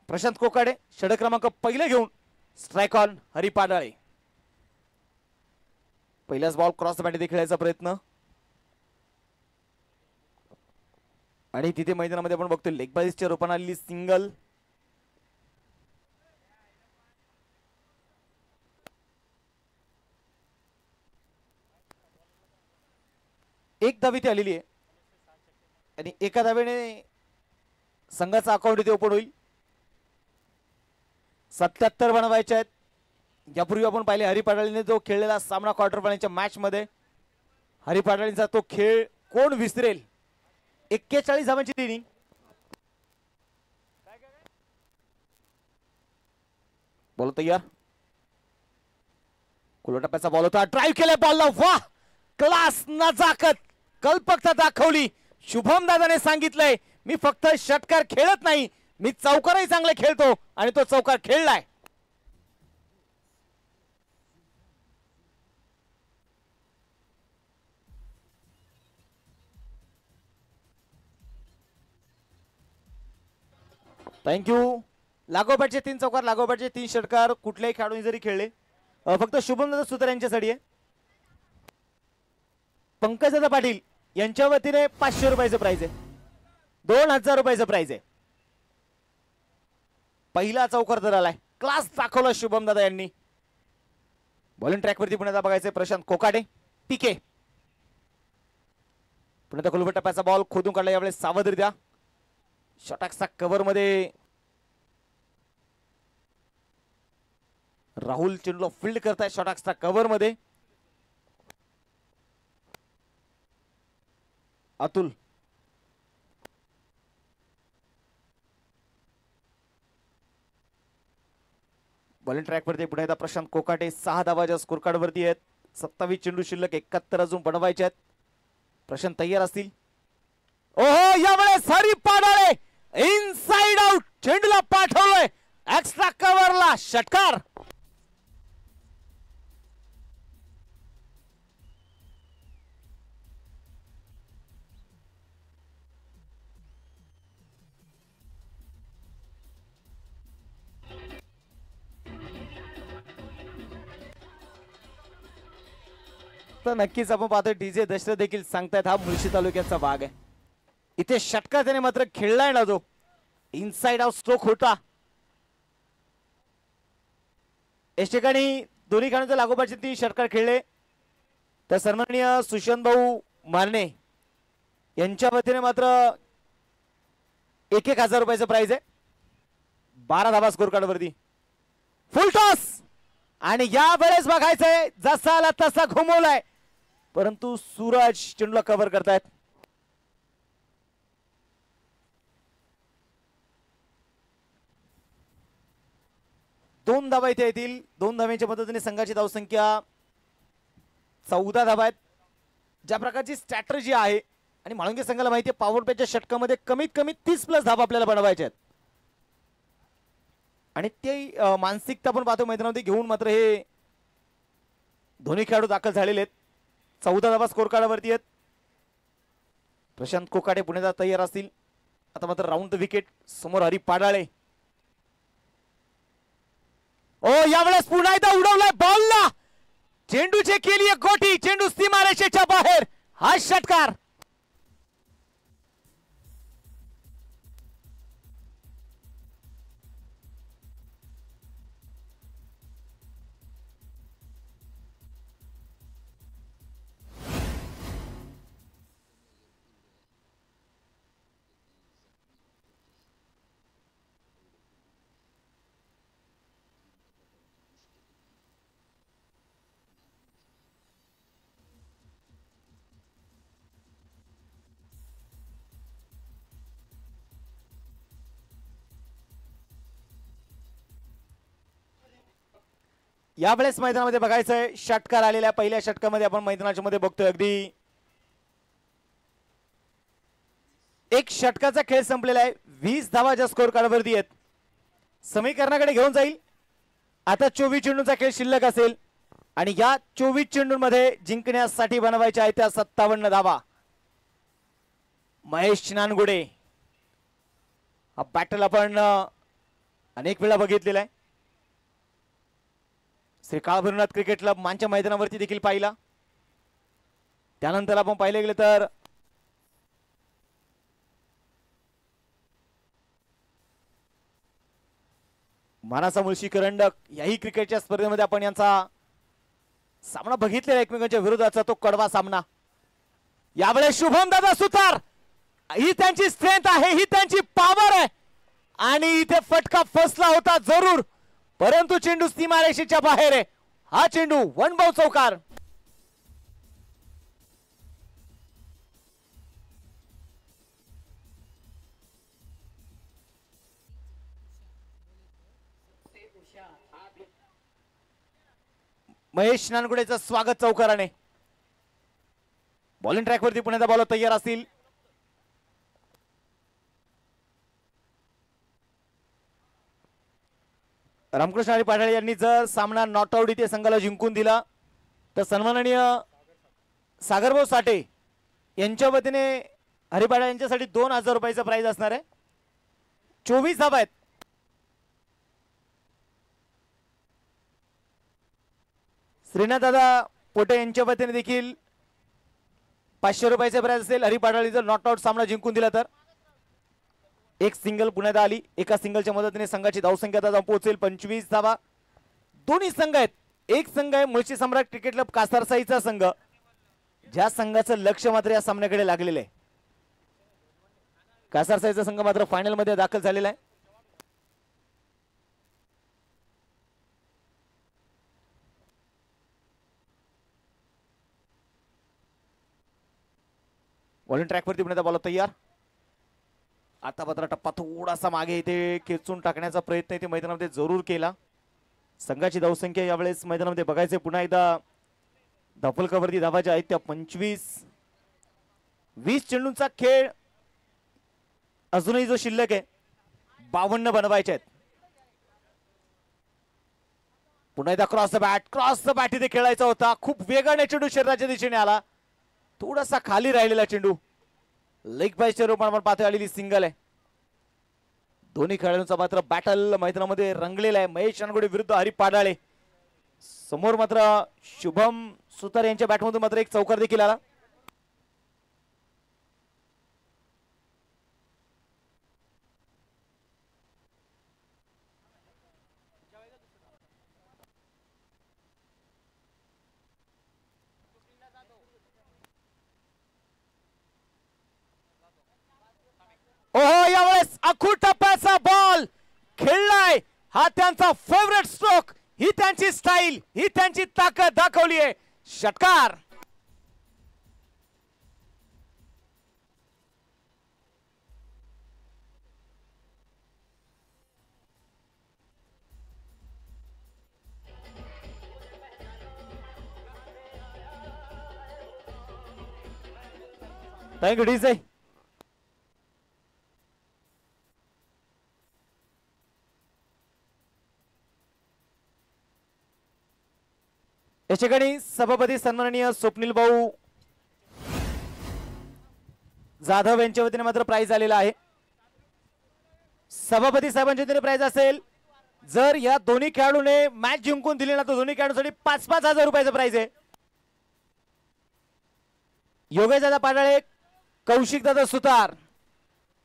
प्रशांत कोकाटे षटक क्रमांक पहिले घेऊन स्ट्राइक ऑन हरी पाडाळे. पहिलाच बॉल क्रॉस बॅट खेळायचा प्रयत्न. आणि तिथे मैदानामध्ये आपण बघतोय लेगबाजीच्या रूपाने आलेली सिंगल. एक धाव इथे आलेली आहे आणि एका धावेने संघाचा अकाउंट इथे ओपन होईल. 77 बनवायचे आहेत. यापूर्वी आपण पाहिले हरी पाडाळीने जो खेळलेला सामना क्वार्टर फायनलच्या मॅच मध्ये हरी पाडाळींचा तो खेळ कोण विसरेल. 41 धावांची इनिंग. बॉल तयार. खुल्या टप्प्याचा बॉल होता. ड्राईव्ह केला बॉलला. वाह, क्लास, नजाकत, कल्पकता दाखवली. शुभम दादाने सांगितलंय मी फक्त षटकार खेळत नाही, मी चौकारही चांगले खेळतो आणि तो चौकार खेळलाय. थँक्यू. लागोपाठचे 3 चौकार, लागोपाठचे 3 षटकार कुठल्याही खेळाडूने जरी खेळले, फक्त शुभम दादा सुतार यांच्यासाठी आहे. पंकजदादा पाटील यांच्या वतीने 500 रुपयाचं प्राइज आहे. 2000 रुपयाचं प्राइज आहे. पहिला चौकार तर आलाय. क्लास दाखवला शुभम दादा यांनी. बॉलिंग ट्रॅक वरती पुण्याचा बघायचे प्रशांत कोकाटे. पीके पुण्याचा खुलबट टप्प्याचा बॉल खोदून काढला. यावेळेस सावधरित्या षटकचा कव्हर मध्ये राहुल चेंडूला फील्ड करताय. षटकचा कव्हर मध्ये अतुल. बॉलिंग ट्रॅक वरती पुढे येतात प्रशांत कोकाटे. 6 धावाच्या स्कोर कार्ड वरती आहेत. 27 चेंडू शिल्लक, 71 अजून बनवायचे आहेत. प्रशांत तयार असतील. ओहो, यावेळेस हरी पाडाळे इनसाइड आउट चेंडूला पाठवलंय एक्स्ट्रा कव्हरला. षटकार. तर नक्कीच आपण पाहतोय डीजे दशरथ देखील सांगतायत हा मुळशी तालुक्याचा भाग आहे. इथे षटकार त्याने मात्र खेळलाय ना, जो इनसाइड आउट स्ट्रोक होता. या ठिकाणी दोन्ही खेळाडूंच्या लागोपाठचे 3 षटकार खेळले. तर सन्माननीय सुशांत भाऊ मारणे यांच्या वतीने मात्र 1000 रुपयाचं प्राइज आहे. 12 धावा स्कोर कार्ड वरती. फुल टॉस. आणि या वेळेस बघायचंय जसा आला तसा घुमवलाय, परंतु सूरज चेंडूला कव्हर करतायत. दोन धावा इथे येतील. 2 धाव्यांच्या मदतीने संघाची धावसंख्या 14 धावा आहेत. ज्या प्रकारची स्ट्रॅटर्जी आहे आणि म्हाळुंगे संघाला माहिती आहे पॉवर प्लेच्या षटकामध्ये कमीत कमी 30+ धावा आपल्याला बनवायच्या आहेत. आणि ते मानसिकता पण पाहतो मैदानामध्ये घेऊन मात्र हे दोन्ही खेळाडू दाखल झालेले आहेत. 14 धावा स्कोर कार्डावरती आहेत. प्रशांत कोकाटे पुण्याला तयार असतील. आता मात्र राऊंड द विकेट. समोर हरी पाडाळे. ओ, यावेळेस पुन्हा एकदा उडवलाय बॉलला. चेंडूचे केली गोटी. चेंडू सीमारेषेच्या बाहेर. हा षटकार. यावेळेस मैदानामध्ये बघायचंय षटकार आलेल्या पहिल्या षटकामध्ये आपण मैदानाच्या मध्ये बघतोय अगदी एक षटकाचा खेळ संपलेला आहे. 20 धावाच्या स्कोर कार्डवरती आहेत. समीकरणाकडे घेऊन जाईल. आता 24 चेंडूंचा खेळ शिल्लक असेल आणि या 24 चेंडूंमध्ये जिंकण्यासाठी बनवायच्या आहेत त्या 57 धावा. महेश नानगुडे हा बॅटल आपण अनेक वेळा बघितलेला आहे. श्री काळभैरवनाथ क्रिकेट क्लब मानच्या मैदानावरती देखील पाहिला. त्यानंतर आपण पाहिले गेले तर मानासा मुळशी करंडक याही क्रिकेटच्या स्पर्धेमध्ये आपण यांचा सामना बघितलेला एकमेकांच्या विरोधाचा तो कडवा सामना. यावेळेस शुभम दादा सुतार ही त्यांची स्ट्रेंथ आहे, ही त्यांची पॉवर आहे आणि इथे फटका फसला होता जरूर, परंतु चेंडू सीमारेषेच्या बाहेर आहे. हा चेंडू वन बाउ चौकार. महेश नानगुडेचं स्वागत चौकाराने. बॉलिंग ट्रॅकवरती पुण्याचा बॉलर तयार असतील. रामकृष्ण हरी पाठाळे यांनी जर सामना नॉट आउट इथे संघाला जिंकून दिला तर सन्माननीय सागरभाऊ साठे यांच्या वतीने हरिपाठाळे यांच्यासाठी 2000 रुपयाचं प्राइज असणार आहे. 24 धावा आहेत. श्रीनाथ दादा पोटे यांच्या वतीने देखील 500 रुपयाचे प्राइज असेल. हरिपाठाळे जर नॉट आउट सामना जिंकून दिला तर एक सिंगल पुण्यात आली. एका सिंगलच्या मदतीने संघाची धावसंख्या आता पोहोचेल 25 धावा. दोन्ही संघ आहेत. एक संघ आहे मुळशी सम्राट क्रिकेट क्लब कासारसाईचा संघ, ज्या संघाचं लक्ष मात्र या सामन्याकडे लागलेलं आहे. कासारसाईचा संघ मात्र फायनल मध्ये दाखल झालेला आहे. बॉलिंग ट्रॅकवरती पुण्याचा बॉलर तयार. आता मात्र टप्पा थोडासा मागे इथे खेचून टाकण्याचा प्रयत्न इथे मैदानामध्ये जरूर केला. संघाची धावसंख्या यावेळेस मैदानामध्ये बघायचे पुन्हा एकदा धापलकावरती धावाच्या आहेत त्या 25. 20 चेंडूंचा खेळ अजूनही जो शिल्लक आहे 52 बनवायचे आहेत. पुन्हा एकदा क्रॉस द बॅट इथे खेळायचा होता. खूप वेगाने चेंडू शरीराच्या दिशेने आला. थोडासा खाली राहिलेला चेंडू लेग बायच्या रूपात आपण पाहतो आलेली सिंगल आहे. दोन्ही खेळाडूंचा मात्र बॅटल मैदानामध्ये रंगलेला आहे. महेश नानगुडे विरुद्ध हरी पाडाळे. समोर मात्र शुभम सुतार यांच्या बॅटमधून मात्र एक चौकार देखील आला. ओहो, यावेळेस अखूट टप्प्याचा बॉल खेळलाय. हा त्यांचा फेवरेट स्ट्रोक, ही त्यांची स्टाईल, ही त्यांची ताकद दाखवली आहे. षटकार. Thank you DJ. या ठिकाणी सभापती सन्माननीय स्वप्नील भाऊ जाधव यांच्या वतीने मात्र प्राइज आलेला आहे. सभापती साहेबांच्या वतीने प्राइज असेल जर या दोन्ही खेळाडूने मॅच जिंकून दिली ना तर दोन्ही खेळाडूंसाठी 5-5 हजार रुपयाचं प्राइज आहे. योगेश दादा पाडाळे, कौशिक दादा सुतार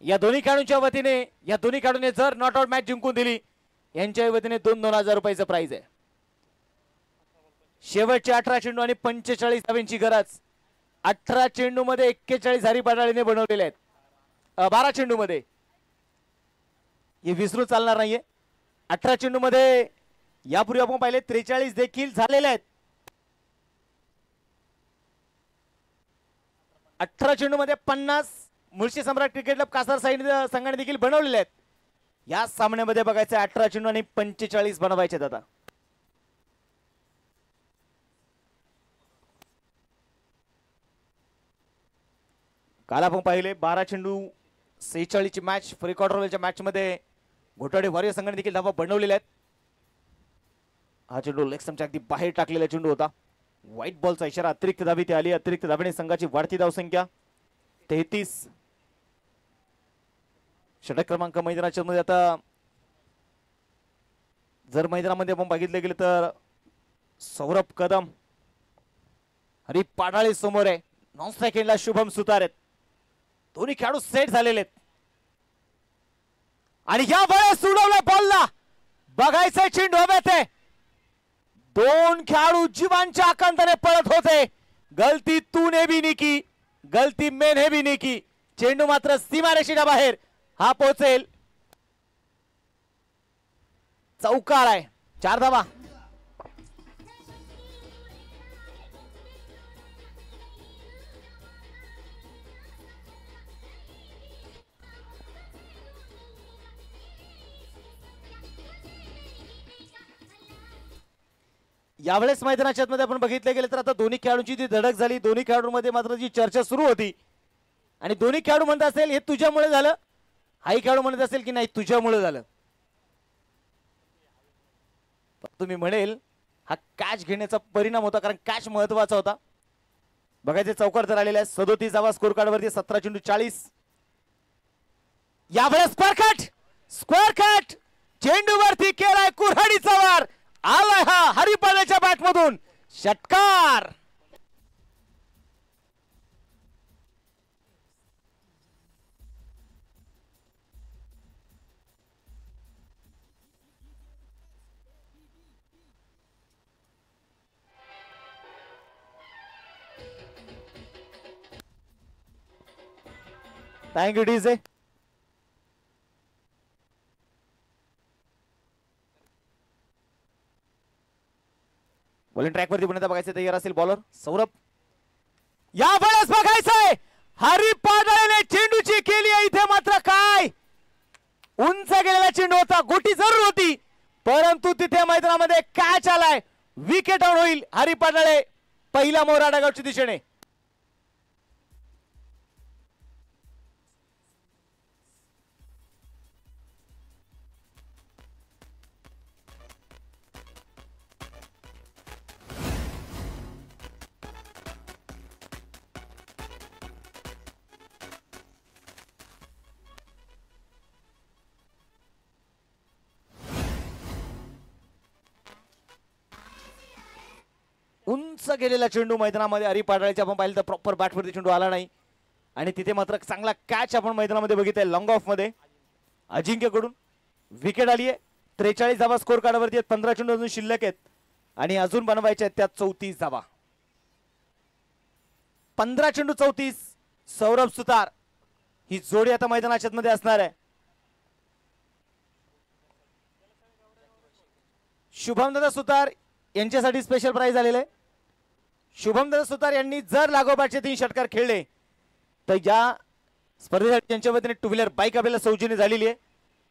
या दोन्ही खेळाडूंच्या वतीने या दोन्ही खेळाडूने जर नॉट आउट मॅच जिंकून दिली यांच्या वतीने 2-2 हजार रुपयाचं प्राइज आहे. शेवटचे 18 चेंडू आणि 45 धावांची गरज. 18 चेंडू मध्ये 41 हरी पाडाळीने बनवलेले आहेत. 12 चेंडू मध्ये हे विसरून चालणार नाहीये. 18 चेंडू मध्ये यापूर्वी आपण पाहिले 43 देखील झालेले आहेत. 18 चेंडू मध्ये 50 मुळशी सम्राट क्रिकेट क्लब कासार संघाने देखील बनवलेले आहेत. या सामन्यामध्ये बघायचं 18 चेंडू आणि 45 बनवायचे आता. काल आपण पाहिले 12 चेंडू 46 ची मॅच फ्री क्वार्टरच्या मॅच मध्ये घोटाळे वॉरियर संघाने देखील धावा बनवलेल्या आहेत. हा चेंडू लेग स्टंपच्या अगदी बाहेर टाकलेला चेंडू होता. व्हाईट बॉलचा इशारा, अतिरिक्त धावी ती आली. अतिरिक्त धावेने संघाची वाढती धावसंख्या 33. षटक क्रमांक मैदानाच्या मध्ये आता जर मैदानामध्ये आपण बघितले गेले तर सौरभ कदम, हरी पाडाळे समोर आहे. नॉन स्ट्राईक एंडला शुभम सुतार आहेत. दोन्ही खेळाडू सेट झालेले आहेत आणि या वेळेस उडवला बॉलला. बघायचं चेंडू हवेत आहे. दोन खेळाडू जीवांच्या आकांताने पळत होते. गलती तूने भी नहीं की, गलती मैंने भी नहीं की. चेंडू मात्र सीमारेषेच्या बाहेर. हा पोहोचेल. चौकार आहे. 4 धावा. यावेळेस मैदानाच्या मध्ये आपण बघितले गेले तर आता दोन्ही खेळाडूंची जी धडक झाली, दोन्ही खेळाडूंमध्ये मात्र जी चर्चा सुरू होती आणि दोन्ही खेळाडू म्हणत असेल हे तुझ्यामुळे झालं, हाही खेळाडू म्हणत असेल की नाही तुझ्यामुळे झालं. तुम्ही म्हणेल हा कॅच घेण्याचा परिणाम होता, कारण कॅच महत्वाचा होता. बघायचे चौकार तर आलेला आहे. 37 धावा स्कोर कार्ड वरती. 17 चेंडू 40. यावेळेस स्क्वेअर कट चेंडू वरती केलाय कुऱ्हाडीचा वार. आलाय हा हरिपाल्याच्या बॅट मधून षटकार. Thank you DJ. Bowling track वरती पुन्हा बघायचं तयार असेल बॉलर सौरभ. या वेळेस बघायचंय हरी पाडाळेने चेंडूची केली आहे. इथे मात्र काय उंच गेलेला चेंडू होता. गोटी जरूर होती परंतु तिथे मैदानामध्ये कॅच आलाय. विकेट आउट होईल हरी पाडाळे. पहिला मोहरा डागावच्या दिशेने. उंच गेलेला चेंडू मैदानामध्ये हरी पाडाळेचे आपण पाहिलं तर प्रॉपर बॅटवरती चेंडू आला नाही आणि तिथे मात्र चांगला कॅच आपण मैदानामध्ये बघितलाय. लॉंग ऑफ मध्ये अजिंक्यकडून विकेट आली आहे. 43 धावा स्कोर कार्डवरती आहेत. 15 चेंडू अजून शिल्लक आहेत आणि अजून बनवायचे आहेत त्यात 34 धावा. 15 चेंडू 34. सौरभ सुतार ही जोडी आता मैदानाच्या मध्ये असणार आहे. शुभमदादा सुतार यांच्यासाठी स्पेशल प्राइज आलेले आहे. शुभमदादा सुतार यांनी जर लागोपाठचे 3 षटकार खेळले तर या स्पर्धेसाठी त्यांच्या वतीने 2 व्हीलर बाईक आपल्याला सौजन्य झालेली आहे.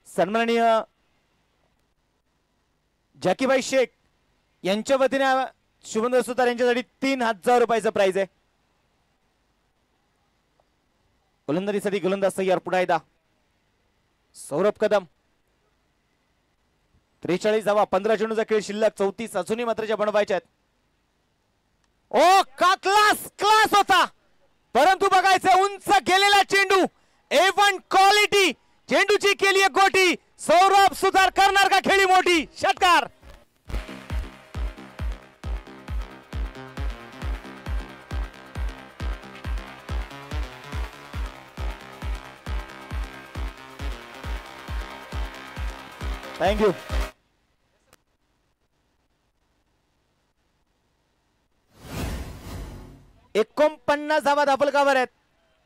सन्माननीय जाकीबाई शेख यांच्या वतीने शुभमदादा सुतार यांच्यासाठी 3000 रुपयाचं प्राइज आहे. गोलंदाजीसाठी गोलंदाज तयार. पुन्हा एकदा सौरभ कदम. 43 धावा. 15 चेंडूचा खेळ शिल्लक. 34 अजूनही मात्र ज्या बनवायच्या आहेत. ओ का क्लास होता परंतु बघायचं उंच गेलेला चेंडू. A1 क्वालिटी चेंडूची केली आहे गोटी. सौरभ सुतार करणार का खेळी मोठी. षटकार. थँक्यू. 49 धावा धापलकावर आहेत.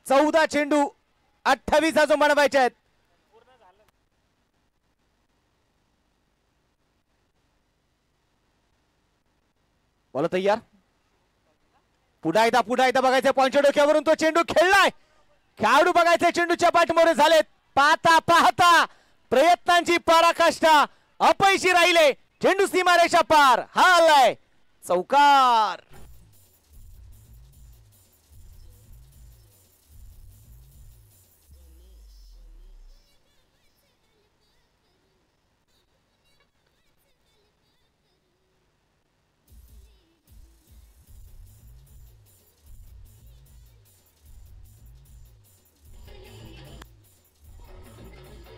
14 चेंडू 28 अजून बनवायचे आहेत. बोला तयार. पुन्हा एकदा बघायचं पॉइंटच्या डोक्यावरून तो चेंडू खेळलाय. खेळाडू बघायचे चेंडूच्या पाठमोरे झालेत. पाहता प्रयत्नांची पराकाष्ठा अपयशी राहिले. चेंडू सीमारेषा पार. हा आलाय चौकार.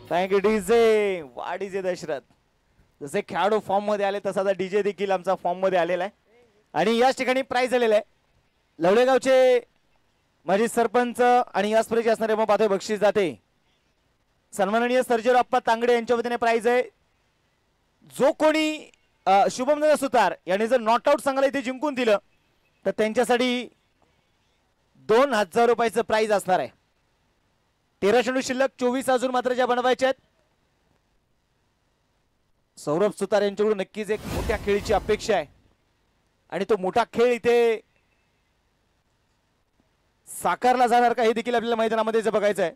Thank you DJ. वा डीजे दशरथ. जसे खेळाडू फॉर्म मध्ये आले तसा आता डीजे देखील आमचा फॉर्म मध्ये आलेला आहे. आणि याच ठिकाणी प्राइज आलेलं आहे. लवळेगावचे माजी सरपंच आणि या स्पर्धेचे असणारे मग पाहतोय बक्षीस जाते. सन्माननीय सर्जेराव अप्पा तांगडे यांच्या वतीने प्राइज आहे. जो कोणी शुभमदादा सुतार यांनी जर नॉट आउट संघाला इथे जिंकून दिलं तर त्यांच्यासाठी 2000 रुपयाचं प्राइज असणार आहे. 13 चेंडू शिल्लक, 24 अजून मात्र ज्या बनवायच्या आहेत. सौरभ सुतार यांच्याकडून नक्कीच एक मोठ्या खेळीची अपेक्षा आहे आणि तो मोठा खेळ इथे साकारला जाणार का हे देखील आपल्याला मैदानामध्ये जे बघायचं आहे.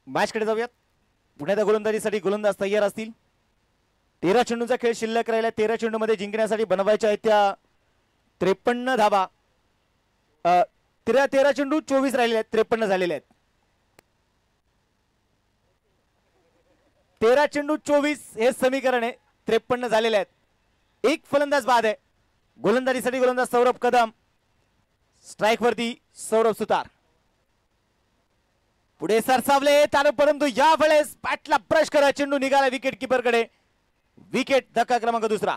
मॅचकडे जाऊयात. पुण्याच्या गोलंदाजीसाठी गोलंदाज तयार असतील. 13 चेंडूंचा खेळ शिल्लक राहिला. 13 चेंडू मध्ये जिंकण्यासाठी बनवायच्या आहेत त्या 53 धाबा. 13 चेंडू 24 राहिले आहेत, 53 झालेले आहेत. 13 चेंडू 24 हे समीकरण आहे. 53 झालेले आहेत. एक फलंदाज बाद आहे. गोलंदाजीसाठी गोलंदाज सौरभ कदम, स्ट्राइक वरती सौरभ सुतार. पुढे सरसावले परंतु या वेळेस बॅटला ब्रश करा, चेंडू निघाला विकेट किपर कडे. विकेट, धक्का क्रमांक दुसरा.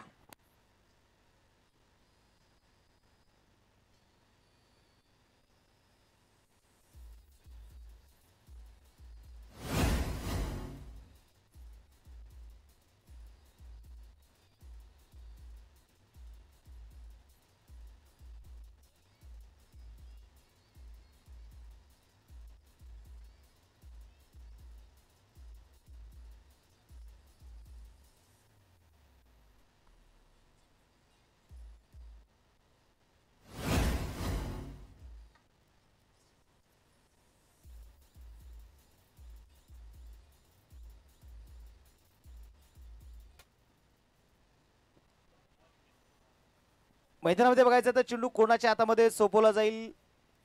मैदानामध्ये बघायचं तर चेंडू कोणाच्या हातामध्ये सोपवला जाईल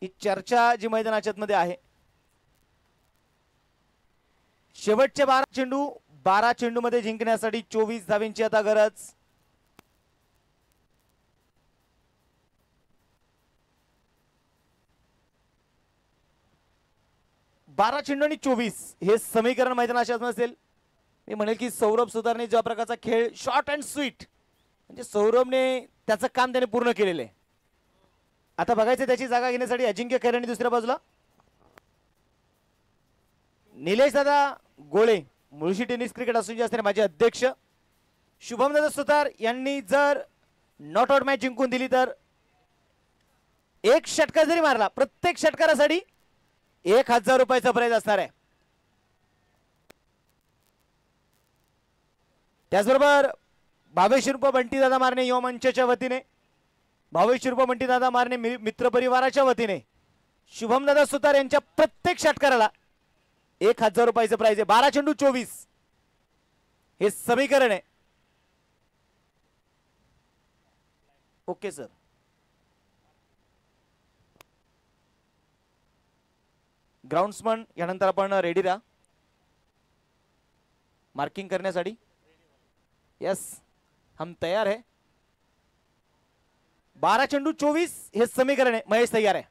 ही चर्चा जी मैदानाच्या मध्ये आहे. शेवटचे 12 चेंडू मध्ये जिंकण्यासाठी 24 धावांची आता गरज. बारा चेंडू आणि 24 हे समीकरण मैदानाच्या असेल. मी म्हणेल की सौरभ सुतारने ज्या प्रकारचा खेळ शॉर्ट अँड स्वीट म्हणजे सौरभने त्याचं काम त्याने पूर्ण केलेलं आहे. आता बघायचं त्याची जागा घेण्यासाठी अजिंक्य खैरेने दुसऱ्या बाजूला. निलेश दादा गोळे मुळशी टेनिस क्रिकेट असोसिएशनचे माझे अध्यक्ष. शुभमदादा सुतार यांनी जर नॉट आउट मॅच जिंकून दिली तर एक षटकार जरी मारला प्रत्येक षटकारासाठी 1000 रुपयाचा प्राइज असणार आहे. त्याचबरोबर 2200 रुपये बंटी दादा मारणे युवा मंचाच्या वतीने, 2200 रुपये बंटी दादा मारणे मित्र परिवाराच्या वतीने शुभमदादा सुतार यांच्या प्रत्येक षटकाराला 1000 रुपयाचं प्राइज आहे. 12 चेंडू 24 हे समीकरण आहे. Okay sir. ग्राउंड्समन यानंतर आपण रेडी राहा मार्किंग करण्यासाठी. यस, हम तैयार है. 12 चेंडू 24 हे समीकरण आहे. महेश तयार आहे.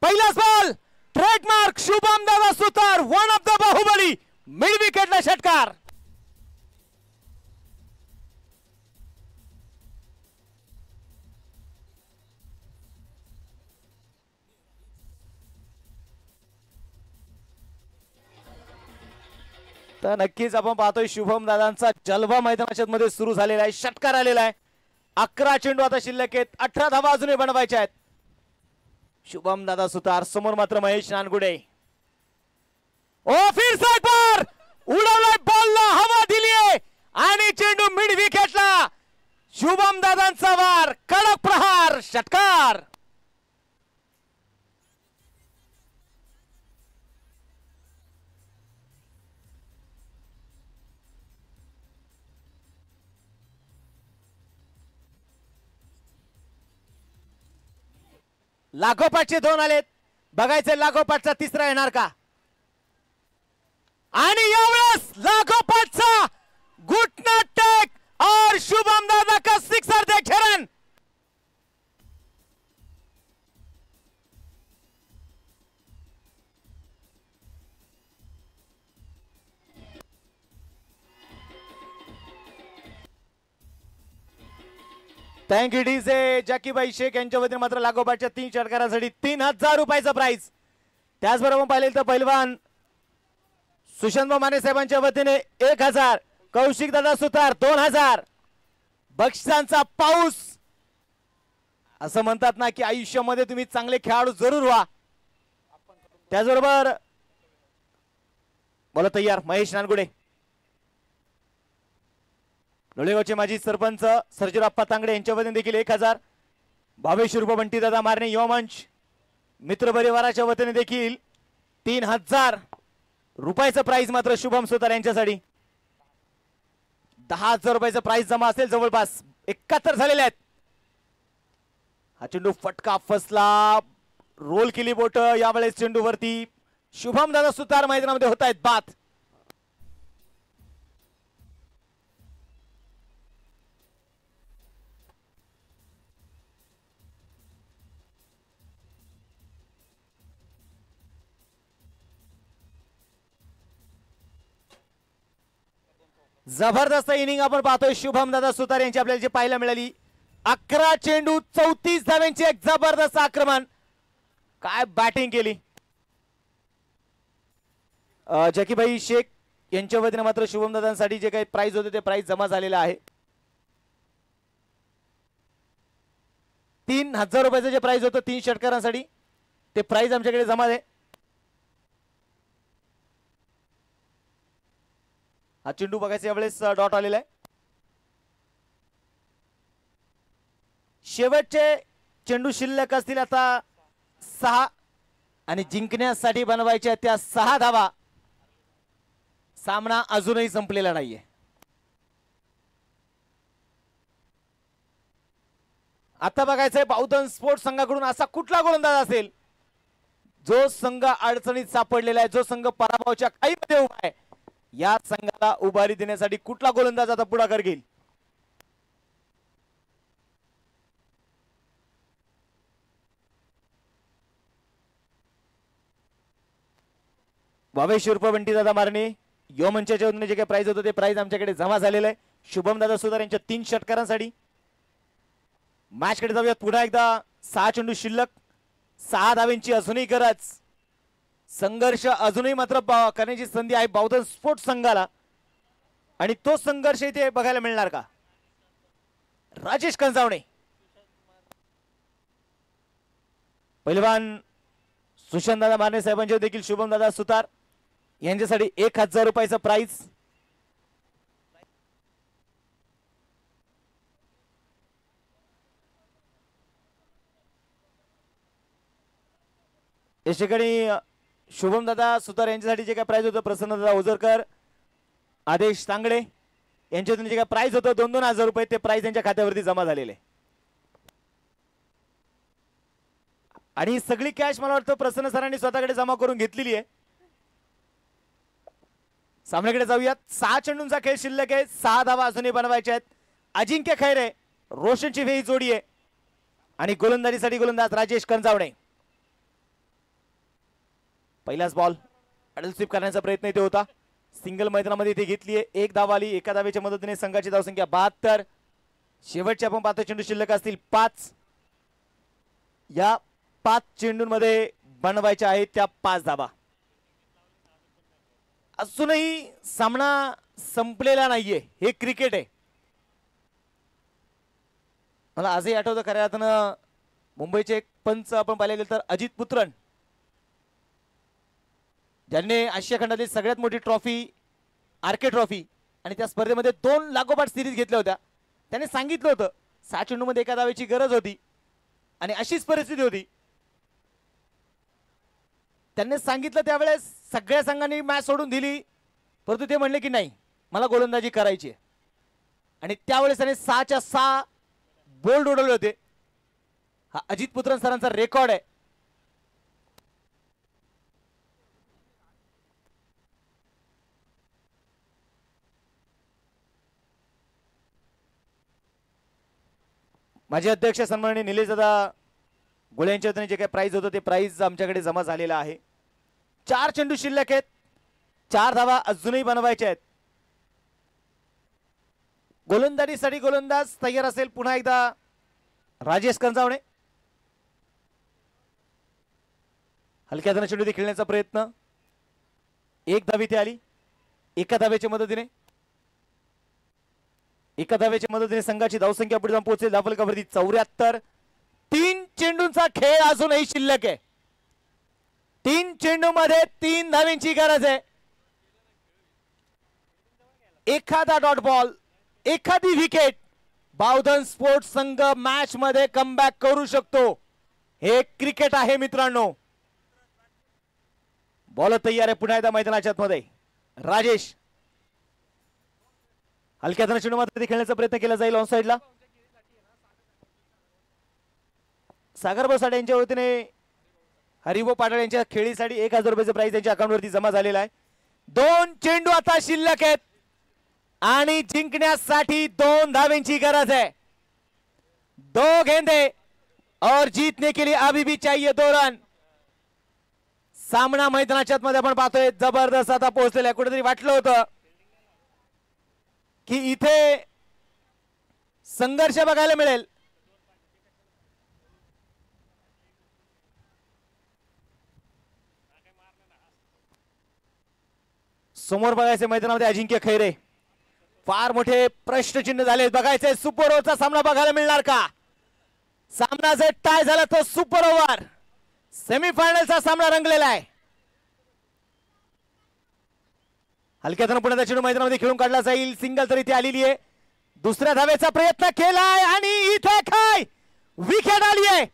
पहिलाच बॉल ट्रेडमार्क शुभम दादा Sutar, one of the Baahubali, mid विकेटला षटकार. तर नक्कीच आपण पाहतोय शुभम दादांचा जलवा मैदानाच्या मध्ये सुरू झालेला आहे. षटकार आलेला आहे. 11 चेंडू आता शिल्लक आहेत. 18 धावा अजूनही बनवायच्या आहेत. शुभम दादा सुतार समोर मात्र महेश नानगुडे. ओ फिर साइड पर उडवलाय बॉलला, हवा दिलीये आणि चेंडू मिड विकेटला. शुभम दादांचा वार, कडक प्रहार, षटकार. लागोपाठचे दोन आलेत. बघायचं लागोपाठचा तिसरा येणार का आणि यावेळेस लागोपाठचा घुटना टेक और शुभम दादा का सिक्सर देखे रन। थँक्यू डीजे जॅकीबाई शेख यांच्या वतीने मात्र लागोपाठच्या 3 षटकारांसाठी 3000 रुपयाचं प्राइज। त्याचबरोबर पाहिले तर पहिलवान सुशांत माने साहेबांच्या वतीने 1000, कौशिक दादा सुतार 2000, बक्षिसांचा पाऊस। असं म्हणतात ना की आयुष्यामध्ये तुम्ही चांगले खेळाडू जरूर व्हा। त्याचबरोबर बोला तयार महेश नानगुडे, लोळेगावचे माजी सरपंच सर्जेराप्पा तांगडे यांच्या वतीने देखील 1000, भावेश रुपये बंटी दादा मारणे युवा मंच मित्र परिवाराच्या वतीने देखील 3000 रुपयाचं प्राइज मात्र शुभम सुतार यांच्यासाठी। 10,000 रुपयाचं प्राइज जमा असेल जवळपास 71 झालेले आहेत। हा चेंडू फटका फसला, रोल केली बोट, यावेळेस चेंडू वरती शुभम दादा सुतार मैदानामध्ये होत आहेत बाद। जबरदस्त इनिंग आपण पाहतोय शुभम दादा सुतार यांची आपल्याला जी पाहायला मिळाली। 11 चेंडू 34 धाव्यांचे एक जबरदस्त आक्रमण, काय बॅटिंग केली। जॅकीबाई शेख यांच्या वतीने मात्र शुभम दादांसाठी जे काही प्राइज होते ते प्राइज जमा झालेलं आहे। 3000 रुपयाचं जे प्राइज होतं 3 षटकारांसाठी ते प्राइज आमच्याकडे जमा आहे। हा चेंडू बघायचा यावेळेस डॉट आलेला आहे। शेवटचे चेंडू शिल्लक असतील आता 6 आणि जिंकण्यासाठी बनवायच्या त्या 6 धावा। सामना अजूनही संपलेला नाहीये। आता बघायचंय बाहुधन स्पोर्ट्स संघाकडून असा कुठला गोलंदाज असेल जो संघ अडचणीत सापडलेला आहे, जो संघ पराभवाच्या खाईमध्ये उभा आहे। या संघाला उभारी देण्यासाठी कुठला गोलंदाज आता पुढाकार घेईल। भावेश रुपये बंटी दादा मारणे युवा मंचाच्या वतीने जे काही प्राइज होतं ते प्राइज आमच्याकडे जमा झालेलं आहे शुभम दादा सुतार यांच्या 3 षटकारांसाठी। मॅच कडे जाऊयात पुन्हा एकदा। 6 चेंडू शिल्लक, 6 धावांची अजूनही गरज, संघर्ष अजूनही मात्र करण्याची संधी आहे बाहुधन स्पोर्ट्स संघाला आणि तो संघर्ष इथे बघायला मिळणार का। राजेश कंजावणे, पहिलवान सुशांत दादा मारणे साहेबांचे देखील शुभम दादा सुतार यांच्यासाठी 1000 रुपयाचं प्राइज। या ठिकाणी शुभम दादा सुतार यांच्यासाठी जे काय प्राइज होतं प्रसन्न दादा ओझरकर, आदेश तांगडे यांच्यातून जे काय प्राइज होतं 2-2 रुपये ते प्राइज यांच्या खात्यावरती जमा झालेले आणि सगळी कॅश मला वाटतं प्रसन्न सरांनी स्वतःकडे जमा करून घेतलेली आहे। सामन्याकडे जाऊयात। 6 चेंडूंचा खेळ शिल्लक आहे, 6 धावा अजूनही बनवायच्या आहेत। अजिंक्य खैरे रोशनची ही जोडी आहे आणि गोलंदाजीसाठी गोलंदाज राजेश कंजावणे। पहिलाच बॉल अडल स्वीप करण्याचा प्रयत्न इथे होता, सिंगल मैदानामध्ये इथे घेतली आहे। 1 धाव आली, एका धावेच्या मदतीने संघाची धावसंख्या 72। शेवटचे आपण 5 चेंडू शिल्लक असतील 5। या 5 चेंडूंमध्ये बनवायच्या आहेत त्या 5 धावा। अजूनही सामना संपलेला नाहीये, हे क्रिकेट आहे। मला आजही आठवतं खऱ्या अर्थानं मुंबईचे एक पंच आपण पाहिले गेले तर अजित पुत्रन, ज्यांनी आशिया खंडातील सगळ्यात मोठी ट्रॉफी आरके ट्रॉफी आणि त्या स्पर्धेमध्ये 2 लागोपाठ सिरीज घेतल्या होत्या। त्यांनी सांगितलं होतं 6 चेंडूमध्ये एका धावेची गरज होती आणि अशीच परिस्थिती होती। त्यांनी सांगितलं त्यावेळेस सगळ्या संघांनी मॅच सोडून दिली, परंतु ते म्हणले की नाही मला गोलंदाजी करायची आहे आणि त्यावेळेस त्याने 6च्या 6 बोल्ड उडवले होते। हा अजित पुत्रन सरांचा रेकॉर्ड आहे। माजी अध्यक्ष सन्माननीय निलेश दादा गोळे यांच्या वतीने जे काही प्राइज होतं ते प्राइज आमच्याकडे जमा झालेलं आहे. 4 चेंडू शिल्लक आहेत. 4 धावा अजूनही बनवायच्या आहेत. गोलंदाजीसाठी गोलंदाज तयार असेल पुन्हा एकदा राजेश कंजावणे. हलक्या हाताने चेंडू खेळण्याचा प्रयत्न. 1 धाव इथे आली. एका धावेच्या मदतीने संघाची धावसंख्या पुढे जाऊन पोहोचेल धावफलकावरती 74. 3 चेंडूंचा खेळ अजूनही शिल्लक आहे. 3 चेंडू मध्ये 3 धावांची गरज आहे. एखादा डॉट बॉल, एखादी विकेट बावधन स्पोर्ट्स संघ मॅच मध्ये कमबॅक करू शकतो. हे क्रिकेट आहे मित्रांनो. बॉल तयार आहे पुन्हा एकदा मैदानाच्या आतमध्ये. राजेश हलक्या हाताने चेंडू मात्र खेळण्याचा प्रयत्न केला जाईल ऑन साइडला. सागर बोसाडे यांच्या वतीने हरिभाऊ पाटळ यांच्या खेळीसाठी 1000 रुपयाचं प्राइज त्यांच्या अकाउंटवरती जमा झालेला आहे. 2 चेंडू आता शिल्लक आहेत आणि जिंकण्यासाठी 2 धावांची गरज है. 2 गेंदे और जीतने के लिए अभी भी चाहिए 2 रन. सामना मैदानाच्या आतमध्ये आपण पाहतोय जबरदस्त आता पोहोचलेला आहे. कुठेतरी वाटलं होतं की इथे संघर्ष बघायला मिळेल. समोर बघायचे मैदानामध्ये अजिंक्य खैरे. फार मोठे प्रश्नचिन्ह झाले. बघायचे सुपर ओव्हरचा सामना बघायला मिळणार का. सामना जर टाय झाला तर सुपर ओव्हर. सेमीफायनलचा सामना रंगलेला आहे. हलक्यातून पुन्हा चेंडू मैदानामध्ये खेळून काढला जाईल. सिंगल तर इथे आलेली आहे. दुसऱ्या धावेचा प्रयत्न केलाय आणि इथे काय विकेट आली आहे.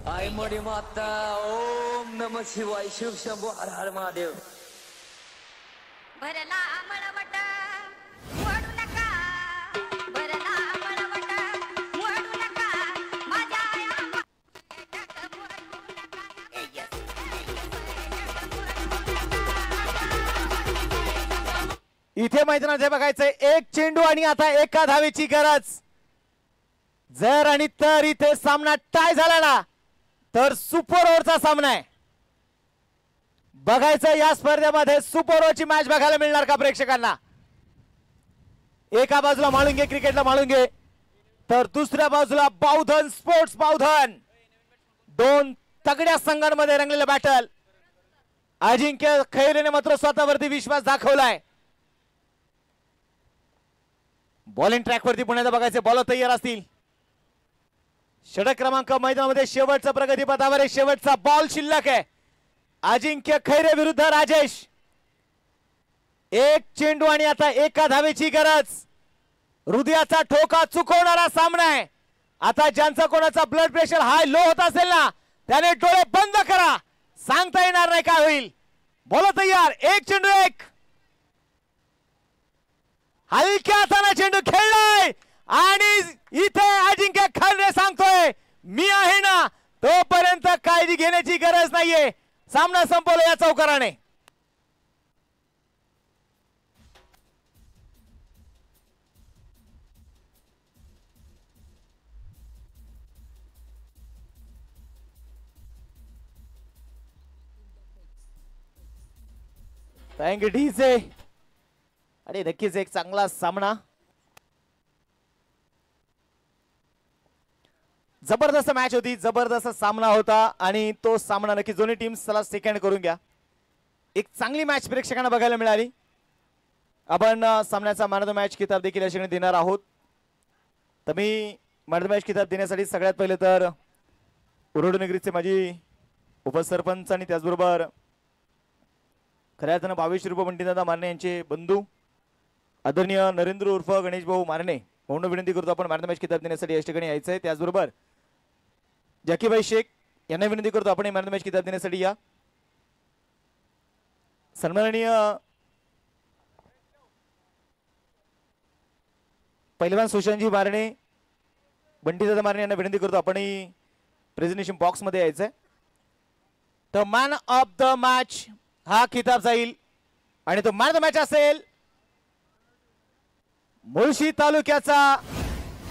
आई मोडी माता ओम नमः शिवाय शिव शंभो हर हर महादेव. भरला मळवट ओढू नका, भरला मळवट ओढू नका, माझ्या इथे मैदानात हे बघायचंय 1 चेंडू आणि आता एका धावेची गरज. जर आणि तर इथे सामना टाय झाला ना तर सुपर ओव्हरचा सामना आहे. बघायचं या स्पर्धेमध्ये सुपर ओव्हरची मॅच बघायला मिळणार का प्रेक्षकांना. एका बाजूला माळुंगे क्रिकेटला माळुंगे तर दुसऱ्या बाजूला बावधन स्पोर्ट्स बावधन. 2 तगड्या संघांमध्ये रंगलेलं बॅटल. अजिंक्य खैरेने मात्र स्वतःवरती विश्वास दाखवलाय. बॉलिंग ट्रॅकवरती पुण्याला बघायचे बॉल तयार असतील. षटक क्रमांक मैदानामध्ये शेवटचा प्रगतीपथावर आहे. शेवटचा बॉल शिल्लक आहे. अजिंक्य खैरे विरुद्ध राजेश. 1 चेंडू आणि आता एका धावेची गरज. हृदयाचा ठोका चुकवणारा सामना आहे. आता ज्यांचा कोणाचा ब्लड प्रेशर हाय लो होत असेल ना त्याने डोळे बंद करा. सांगता येणार नाही काय होईल. बॉल तयार. 1 चेंडू 1. हलक्या हाताने चेंडू खेळलाय आणि इथे अजिंक्य खैरे सांगतोय मी आहे ना तोपर्यंत काळजी घेण्याची गरज नाहीये. सामना संपवला या चौकाराने. Thank you DJ. आणि नक्कीच एक चांगला सामना. जबरदस्त मॅच होती. जबरदस्त सामना होता आणि तो सामना नक्की दोन्ही टीम्स चला सेकंड करून घ्या. एक चांगली मॅच प्रेक्षकांना बघायला मिळाली. आपण सामन्याचा मॅन ऑफ द मॅच किताब देखील या ठिकाणी देणार आहोत. तर मी मॅन ऑफ द मॅच किताब देण्यासाठी सगळ्यात पहिले तर उरोडनगरीचे माजी उपसरपंच आणि त्याचबरोबर खऱ्या अर्थानं 22 रुपये बंटीदादा मारणे यांचे बंधू आदरणीय नरेंद्र उर्फ गणेश भाऊ मारणे भाऊंना विनंती करतो आपण मॅन ऑफ द मॅच किताब देण्यासाठी या ठिकाणी यायचं आहे. त्याचबरोबर जाकीबाई शेख यांना विनंती करतो आपण मॅन ऑफ द मॅच किताब देण्यासाठी या. सन्माननीय पहिलवान सुशांतजी मारणे बंटीदादा मारणे यांना विनंती करतो आपणही प्रेझेंटेशन बॉक्स मध्ये यायचंय. तर मॅन ऑफ द मॅच हा किताब जाईल आणि तो मॅन ऑफ द मॅच असेल मुळशी तालुक्याचा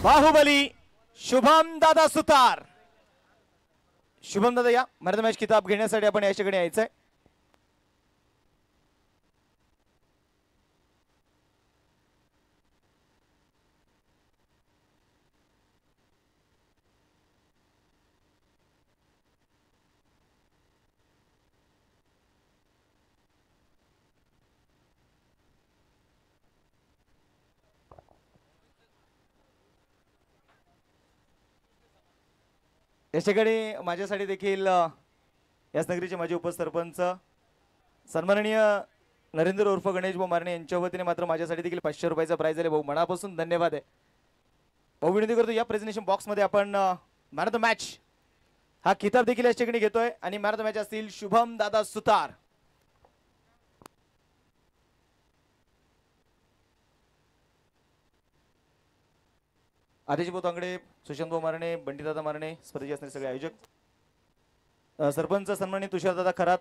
बाहुबली शुभम दादा सुतार. शुभम दादा या मॅन ऑफ द मॅच किताब घेण्यासाठी आपण या ठिकाणी यायचंय. या ठिकाणी माझ्यासाठी देखील याच नगरीचे माजी उपसरपंच सन्माननीय नरेंद्र उर्फ गणेश भाऊ मारणे यांच्या वतीने मात्र माझ्यासाठी देखील 500 रुपयाचा प्राइज आहे. भाऊ मनापासून धन्यवाद आहे. भाऊ विनंती करतो या प्रेझेंटेशन बॉक्समध्ये आपण मॅन ऑफ द मॅच हा किताब देखील या ठिकाणी घेतोय आणि मॅन ऑफ द मॅच असतील शुभम दादा सुतार. आदेश भाऊ तांगडे, सुशांत भाऊ मारणे, बंटीदादा मारणे, स्पर्धेचे असणारे सगळे आयोजक, सरपंच सन्मानित तुषारदादा खरात,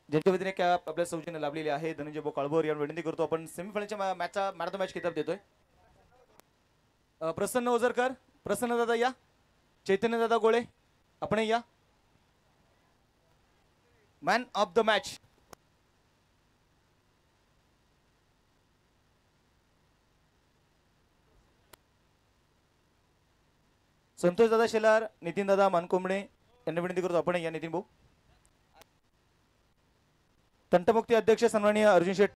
ज्यांच्या वतीने कॅप आपल्या सौजन्य लाभलेली आहे, धनंजय भाऊ काळभोर यांना विनंती करतो आपण सेमीफायनलच्या मॅचचा मॅन ऑफ द मॅच किताब देतोय. प्रसन्न ओझरकर, प्रसन्न दादा या, चैतन्य दादा गोळे आपण या. Man of the match Santosh दादा शेलार, नितीन दादा मानकोंबडे यांना विनंती करतो आपण या. नितीन भाऊ. तंटमुक्ती अध्यक्ष सन्माननीय अर्जुन शेठ